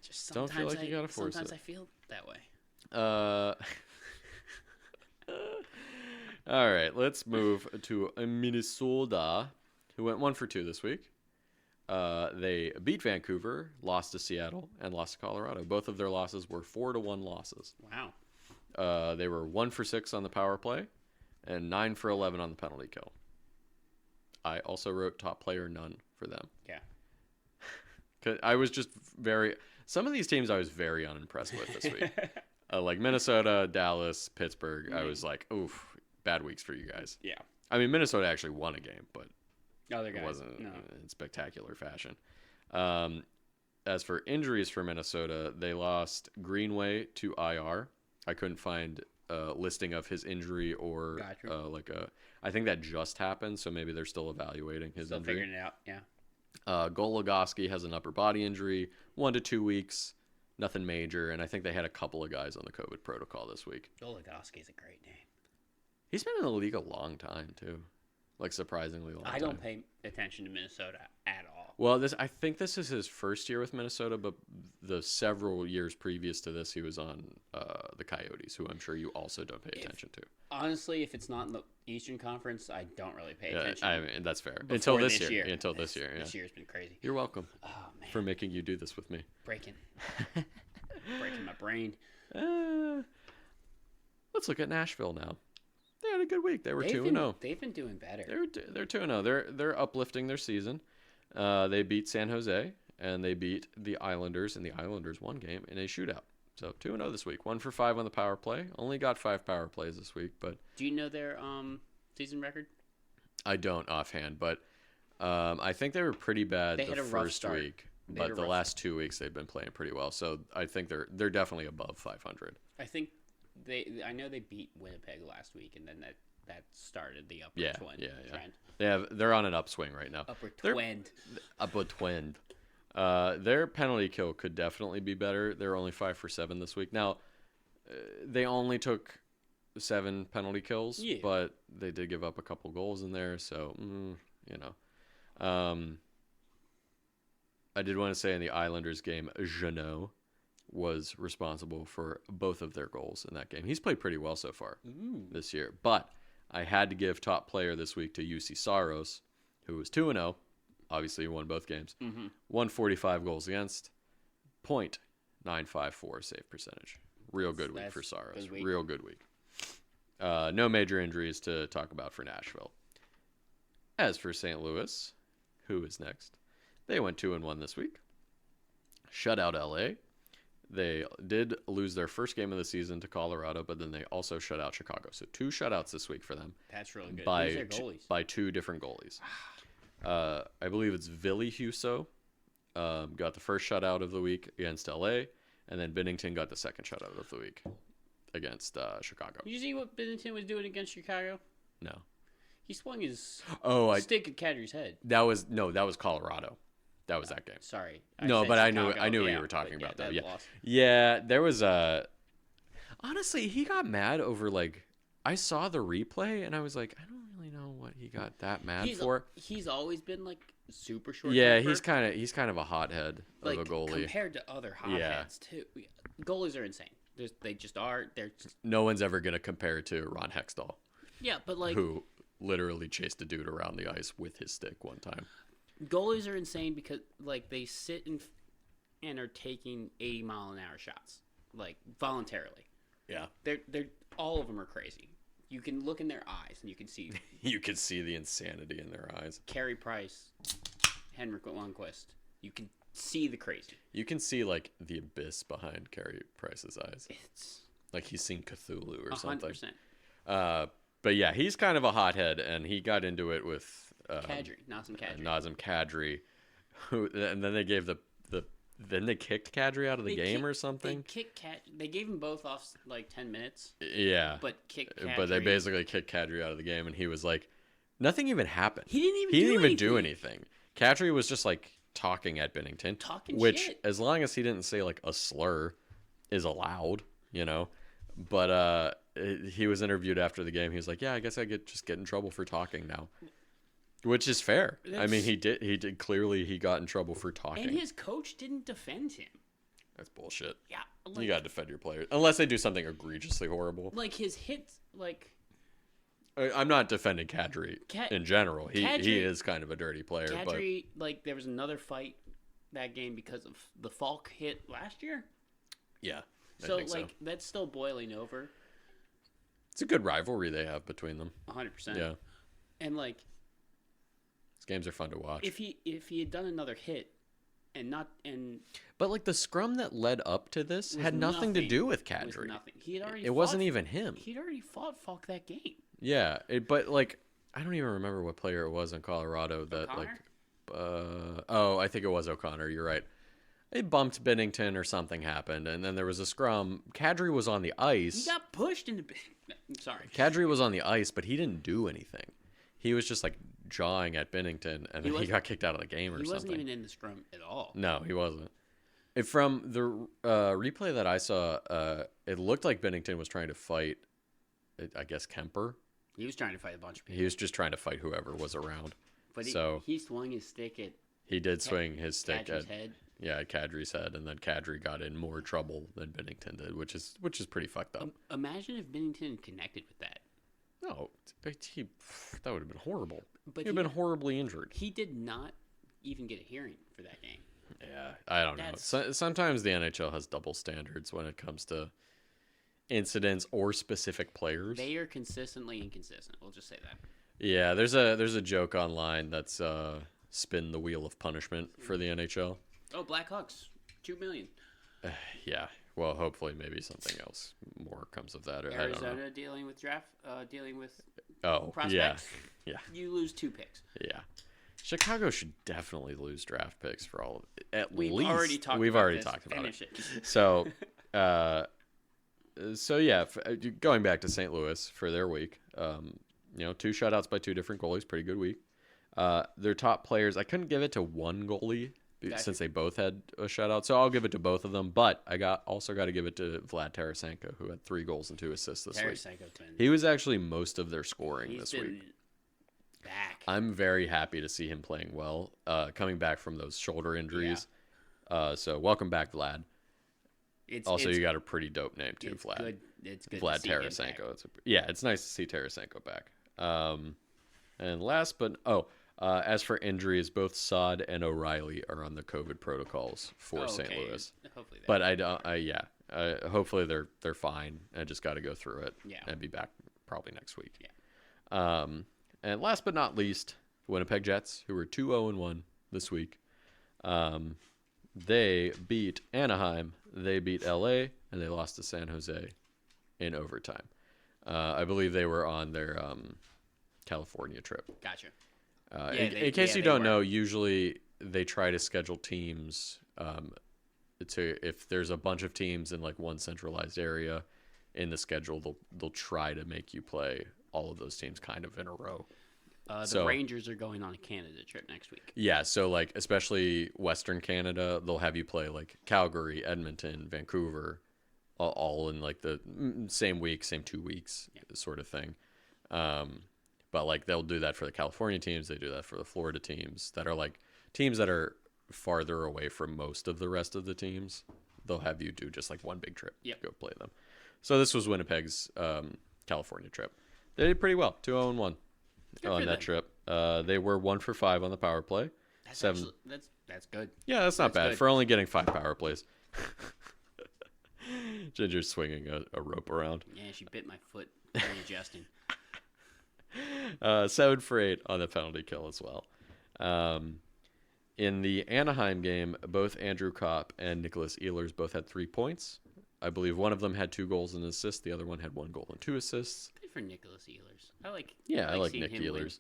Speaker 2: just
Speaker 1: don't feel like you gotta force
Speaker 2: sometimes
Speaker 1: it.
Speaker 2: I feel that way.
Speaker 1: All right, let's move to Minnesota, who went 1 for 2 this week. They beat Vancouver, lost to Seattle, and lost to Colorado. Both of their losses were 4-1 losses.
Speaker 2: Wow.
Speaker 1: They were 1 for 6 on the power play and 9 for 11 on the penalty kill. I also wrote top player none for them.
Speaker 2: Yeah.
Speaker 1: 'Cause I was just some of these teams I was very unimpressed with this week. Like Minnesota, Dallas, Pittsburgh. I was like, oof, bad weeks for you guys.
Speaker 2: Yeah.
Speaker 1: I mean, Minnesota actually won a game, but
Speaker 2: Other guys,
Speaker 1: it wasn't in spectacular fashion. As for injuries for Minnesota, they lost Greenway to IR. I couldn't find a listing of his injury or
Speaker 2: Gotcha.
Speaker 1: I think that just happened, so maybe they're still evaluating his injury.
Speaker 2: Figuring it out, yeah.
Speaker 1: Goligoski has an upper body injury, 1 to 2 weeks, nothing major, and I think they had a couple of guys on the COVID protocol this week.
Speaker 2: Goligoski is a great name.
Speaker 1: He's been in the league a long time too, like surprisingly long.
Speaker 2: I don't pay attention to Minnesota at all.
Speaker 1: Well, I think this is his first year with Minnesota, but the several years previous to this, he was on the Coyotes, who I'm sure you also don't pay attention to.
Speaker 2: Honestly, if it's not in the Eastern Conference, I don't really pay attention.
Speaker 1: I mean, that's fair.
Speaker 2: Before
Speaker 1: Until this year. Yeah.
Speaker 2: This year's been crazy.
Speaker 1: You're welcome.
Speaker 2: Oh man.
Speaker 1: For making you do this with me.
Speaker 2: Breaking my brain.
Speaker 1: Let's look at Nashville now. They had a good week. They were 2-0.
Speaker 2: They've been doing better.
Speaker 1: They're 2-0. They're uplifting their season. They beat San Jose and they beat the Islanders, and the Islanders won game in a shootout. So 2-0 this week. 1 for 5 on the power play. Only got 5 power plays this week, but
Speaker 2: do you know their season record?
Speaker 1: I don't offhand, but I think they were pretty bad
Speaker 2: They
Speaker 1: the
Speaker 2: had a rough
Speaker 1: first
Speaker 2: start.
Speaker 1: week, but the last 2 weeks they've been playing pretty well. So I think they're definitely above 500.
Speaker 2: I think I know they beat Winnipeg last week, and then that started the upward trend.
Speaker 1: They're on an upswing right now.
Speaker 2: Upward trend.
Speaker 1: Upward trend. Their penalty kill could definitely be better. They're only 5 for 7 this week. Now, they only took 7 penalty kills, but they did give up a couple goals in there. So, I did want to say in the Islanders game, Jeannot was responsible for both of their goals in that game. He's played pretty well so far this year. But I had to give top player this week to UC Saros, who was 2-0. Obviously, he won both games. 145 goals against, .954 save percentage. Real good week for Saros. Real good week. No major injuries to talk about for Nashville. As for St. Louis, who is next? They went 2-1 this week. Shut out LA. They did lose their first game of the season to Colorado, but then they also shut out Chicago. So 2 shutouts this week for them.
Speaker 2: That's really good.
Speaker 1: By 2 different goalies. I believe it's Ville Husso got the first shutout of the week against LA, and then Binnington got the second shutout of the week against Chicago.
Speaker 2: Did you see what Binnington was doing against Chicago?
Speaker 1: No.
Speaker 2: He swung his stick at Kadri's head.
Speaker 1: That was Colorado. That was that game.
Speaker 2: Sorry.
Speaker 1: I knew what you were talking about though. Yeah. Yeah, there was honestly, he got mad over I saw the replay and I was like, I don't really know what he got that mad for.
Speaker 2: He's always been super short.
Speaker 1: Yeah, he's kind of a hothead of a goalie
Speaker 2: compared to other hotheads too. Goalies are insane. They just are.
Speaker 1: No one's ever gonna compare to Ron Hextall.
Speaker 2: Yeah, but
Speaker 1: who literally chased a dude around the ice with his stick one time.
Speaker 2: Goalies are insane because they sit and are taking 80-mile-an-hour shots voluntarily.
Speaker 1: Yeah,
Speaker 2: they're all of them are crazy. You can look in their eyes and you can see
Speaker 1: you can see the insanity in their eyes.
Speaker 2: Carey Price, Henrik Lundqvist. You can see the crazy.
Speaker 1: You can see the abyss behind Carey Price's eyes. It's he's seen Cthulhu or 100%. Something. 100%. But yeah, he's kind of a hothead, and he got into it with Nazem Kadri, and then they gave then they kicked Kadri out of the game or something.
Speaker 2: They gave him both off 10 minutes.
Speaker 1: Yeah,
Speaker 2: but Kadri.
Speaker 1: But they basically kicked Kadri out of the game, and he was nothing even happened.
Speaker 2: He didn't even do anything.
Speaker 1: Kadri was just talking at Binnington, which
Speaker 2: shit.
Speaker 1: As long as he didn't say a slur, is allowed, But he was interviewed after the game. He was like, "Yeah, I guess I just get in trouble for talking now." Which is fair. I mean, he did clearly he got in trouble for talking.
Speaker 2: And his coach didn't defend him.
Speaker 1: That's bullshit.
Speaker 2: Yeah.
Speaker 1: You got to defend your players. Unless they do something egregiously horrible.
Speaker 2: His hits,
Speaker 1: I'm not defending Kadri in general. He is kind of a dirty player.
Speaker 2: Kadri, there was another fight that game because of the Falk hit last year.
Speaker 1: Yeah.
Speaker 2: So, that's still boiling over.
Speaker 1: It's a good rivalry they have between them.
Speaker 2: 100%.
Speaker 1: Yeah.
Speaker 2: And,
Speaker 1: these games are fun to watch.
Speaker 2: If he had done another hit
Speaker 1: But the scrum that led up to this had nothing to do with Kadri.
Speaker 2: Nothing.
Speaker 1: It wasn't even him.
Speaker 2: He'd already fought Falk that game.
Speaker 1: Yeah, but I don't even remember what player it was in Colorado that
Speaker 2: O'Connor?
Speaker 1: I think it was O'Connor. You're right. They bumped Binnington or something happened, and then there was a scrum. Kadri was on the ice.
Speaker 2: He got pushed into. Sorry.
Speaker 1: Kadri was on the ice, but he didn't do anything. He was just jawing at Binnington, and then he got kicked out of the game or something. He
Speaker 2: wasn't even in the scrum at all.
Speaker 1: No, he wasn't. From the replay that I saw, it looked like Binnington was trying to fight, I guess, Kemper.
Speaker 2: He was trying to fight a bunch of people.
Speaker 1: He was just trying to fight whoever was around.
Speaker 2: But he swung his stick at.
Speaker 1: He did swing his stick
Speaker 2: Kadri's head.
Speaker 1: Yeah, at Kadri's head, and then Kadri got in more trouble than Binnington did, which is pretty fucked up.
Speaker 2: Imagine if Binnington connected with that.
Speaker 1: No, that would have been horrible.
Speaker 2: But
Speaker 1: he'd been horribly injured.
Speaker 2: He did not even get a hearing for that game.
Speaker 1: Yeah, I don't know. Sometimes the NHL has double standards when it comes to incidents or specific players.
Speaker 2: They are consistently inconsistent. We'll just say that.
Speaker 1: Yeah, there's a joke online that's spin the wheel of punishment for the NHL.
Speaker 2: Oh, Blackhawks, $2 million.
Speaker 1: Yeah. Well, hopefully, maybe something else more comes of that.
Speaker 2: Arizona
Speaker 1: I don't know.
Speaker 2: dealing with prospects.
Speaker 1: Yeah.
Speaker 2: You lose 2 picks.
Speaker 1: Yeah. Chicago should definitely lose draft picks for all of it.
Speaker 2: We've already talked about it.
Speaker 1: So, going back to St. Louis for their week, 2 shutouts by 2 different goalies, pretty good week. Their top players, I couldn't give it to one goalie since they both had a shutout, so I'll give it to both of them. But I also got to give it to Vlad Tarasenko, who had 3 goals and 2 assists this week. He was actually most of their scoring this week.
Speaker 2: Back.
Speaker 1: I'm very happy to see him playing well, coming back from those shoulder injuries. Yeah. So welcome back, Vlad. You got a pretty dope name too, Vlad.
Speaker 2: Good. It's good.
Speaker 1: Vlad Tarasenko. It's nice to see Tarasenko back. And last, but as for injuries, both Saad and O'Reilly are on the COVID protocols for St. Louis.
Speaker 2: Hopefully,
Speaker 1: but hopefully they're fine. I just got to go through it and be back probably next week.
Speaker 2: Yeah.
Speaker 1: And last but not least, Winnipeg Jets, who were 2-0-1 this week. They beat Anaheim, they beat LA, and they lost to San Jose in overtime. I believe they were on their California trip.
Speaker 2: Gotcha.
Speaker 1: In case you don't know, usually they try to schedule teams if there's a bunch of teams in like one centralized area in the schedule, they'll try to make you play all of those teams kind of in a row.
Speaker 2: The Rangers are going on a Canada trip next week.
Speaker 1: Yeah, so like especially Western Canada, they'll have you play like Calgary, Edmonton, Vancouver, all in like the same week, same 2 weeks sort of thing. But like they'll do that for the California teams, they do that for the Florida teams that are like teams that are farther away from most of the rest of the teams. They'll have you do just like one big trip, go play them. So this was Winnipeg's California trip. They did pretty well, 2-0-1 on that trip. They were 1 for 5 on the power play.
Speaker 2: That's good.
Speaker 1: Yeah, that's not bad for only getting 5 power plays. Ginger's swinging a rope around.
Speaker 2: Yeah, she bit my foot readjusting.
Speaker 1: 7 for 8 on the penalty kill as well. In the Anaheim game, both Andrew Kopp and Nicholas Ehlers both had 3 points. I believe one of them had 2 goals and an assist. The other one had 1 goal and 2 assists.
Speaker 2: Good for Nicholas Ehlers. I like
Speaker 1: Nick Ehlers.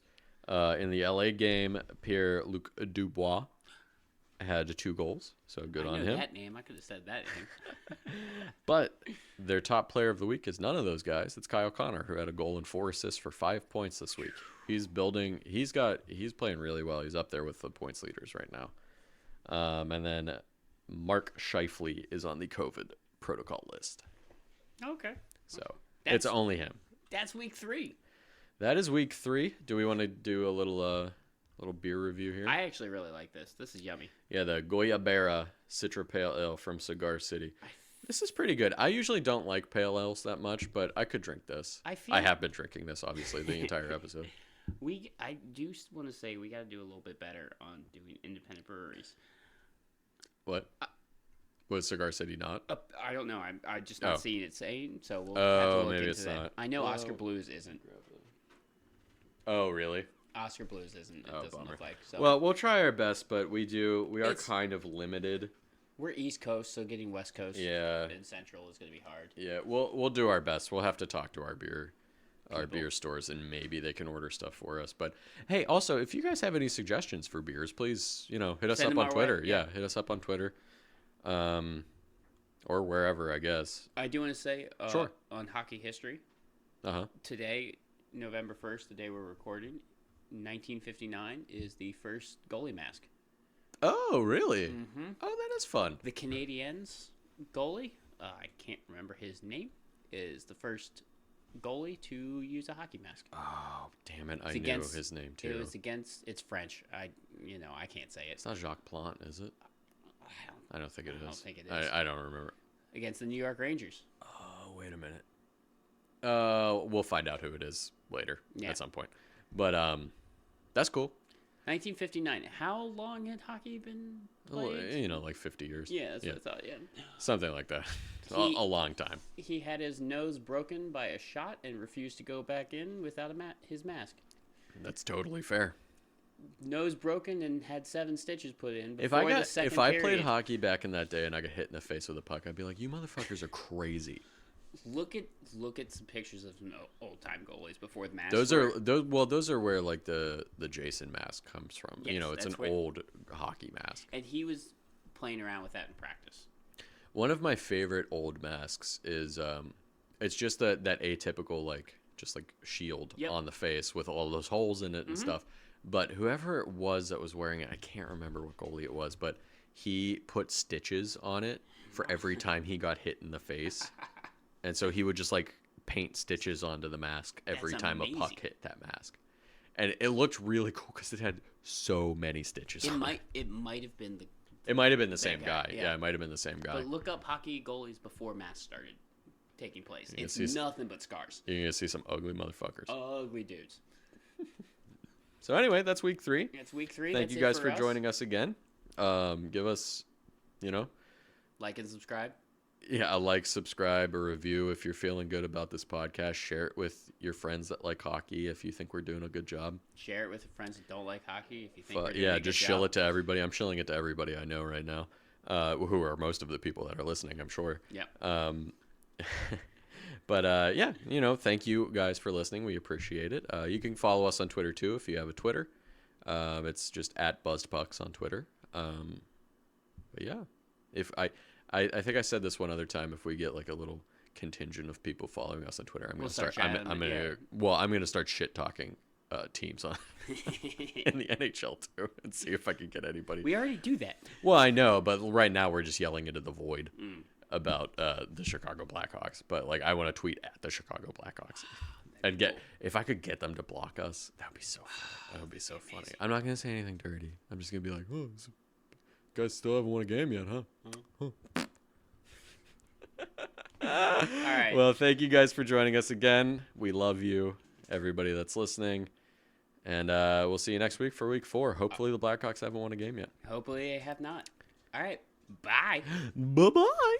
Speaker 1: In the LA game, Pierre-Luc Dubois had 2 goals, so good on him.
Speaker 2: That name, I could have said that name.
Speaker 1: But their top player of the week is none of those guys. It's Kyle Connor, who had a goal and 4 assists for 5 points this week. He's playing really well. He's up there with the points leaders right now. And then Mark Scheifele is on the COVID protocol list.
Speaker 2: Okay.
Speaker 1: So it's only him.
Speaker 2: That's week 3.
Speaker 1: That is week 3. Do we want to do a little beer review here?
Speaker 2: I actually really like this. This is yummy.
Speaker 1: Yeah, the Goyabera Citra Pale Ale from Cigar City. This is pretty good. I usually don't like pale ales that much, but I could drink this. I have been drinking this, obviously, the entire episode.
Speaker 2: I do want to say we got to do a little bit better on doing independent breweries.
Speaker 1: What? Was Cigar City not?
Speaker 2: I don't know. I'm just not seeing it saying, so we'll have to look
Speaker 1: maybe
Speaker 2: into
Speaker 1: it's
Speaker 2: that.
Speaker 1: not.
Speaker 2: I know Oscar Blues isn't.
Speaker 1: Oh, really?
Speaker 2: Oscar Blues isn't. It doesn't
Speaker 1: bummer.
Speaker 2: look like. So.
Speaker 1: Well, we'll try our best, but we are kind of limited.
Speaker 2: We're East Coast, so getting West Coast and Central is going to be hard.
Speaker 1: Yeah, we'll do our best. We'll have to talk to our beer stores, and maybe they can order stuff for us. But hey, also, if you guys have any suggestions for beers, please, hit us up on Twitter. Yeah, hit us up on Twitter. Or wherever, I guess.
Speaker 2: I do want to say,
Speaker 1: sure.
Speaker 2: On hockey history, today, November 1st, the day we're recording, 1959 is the first goalie mask.
Speaker 1: Oh, really?
Speaker 2: Mm-hmm.
Speaker 1: Oh, that is fun.
Speaker 2: The Canadiens goalie, I can't remember his name, is the first goalie to use a hockey mask.
Speaker 1: Oh, damn it. I knew his name, too.
Speaker 2: It's French. I can't say it.
Speaker 1: It's not Jacques Plante, is it? I don't think it is.
Speaker 2: I don't think it is.
Speaker 1: I don't remember.
Speaker 2: Against the New York Rangers.
Speaker 1: Oh, wait a minute. We'll find out who it is later at some point. But that's cool.
Speaker 2: 1959. How long had hockey been played?
Speaker 1: Like 50 years.
Speaker 2: Yeah, that's what I thought, yeah.
Speaker 1: Something like that. A long time.
Speaker 2: He had his nose broken by a shot and refused to go back in without his mask.
Speaker 1: That's totally fair.
Speaker 2: Nose broken and had 7 stitches put in.
Speaker 1: If I played hockey back in that day and I got hit in the face with a puck, I'd be like, "You motherfuckers are crazy."
Speaker 2: Look at some pictures of some old time goalies before the mask.
Speaker 1: Those are where like the Jason mask comes from. Yes, it's an old hockey mask.
Speaker 2: And he was playing around with that in practice.
Speaker 1: One of my favorite old masks is it's just that atypical like just like shield on the face with all those holes in it and stuff. But whoever it was that was wearing it, I can't remember what goalie it was, but he put stitches on it for every time he got hit in the face. And so he would just like paint stitches onto the mask every time a puck hit that mask. And it looked really cool because it had so many stitches on it.
Speaker 2: It might have been
Speaker 1: the same guy. Yeah, it might have been the same guy.
Speaker 2: But look up hockey goalies before masks started taking place. It's nothing but scars.
Speaker 1: You're going to see some ugly motherfuckers.
Speaker 2: Ugly dudes.
Speaker 1: So anyway, that's week 3.
Speaker 2: It's week 3.
Speaker 1: Thank you guys for joining us again. Give us,
Speaker 2: like and subscribe.
Speaker 1: Yeah, a like, subscribe, a review if you're feeling good about this podcast. Share it with your friends that like hockey if you think we're doing a good job.
Speaker 2: Share it with your friends that don't like hockey if you think we're doing a good job.
Speaker 1: Just shill it to everybody. I'm shilling it to everybody I know right now, who are most of the people that are listening, I'm sure.
Speaker 2: Yeah.
Speaker 1: But thank you guys for listening. We appreciate it. You can follow us on Twitter too if you have a Twitter. It's just @BuzzedPucks on Twitter. But yeah, if I think I said this one other time. If we get like a little contingent of people following us on Twitter, I'm gonna start shit talking teams on in the NHL too, and see if I can get anybody.
Speaker 2: We already do that.
Speaker 1: Well, I know, but right now we're just yelling into the void about the Chicago Blackhawks. But like, I want to tweet at the Chicago Blackhawks and if I could get them to block us, that would be so fun. That would be so funny. I'm not gonna say anything dirty. I'm just gonna be like, oh. Guys still haven't won a game yet, huh?
Speaker 2: All right.
Speaker 1: Well, thank you guys for joining us again. We love you, everybody that's listening. And we'll see you next week for week 4. Hopefully the Blackhawks haven't won a game yet.
Speaker 2: Hopefully they have not. All right. Bye.
Speaker 1: Bye-bye.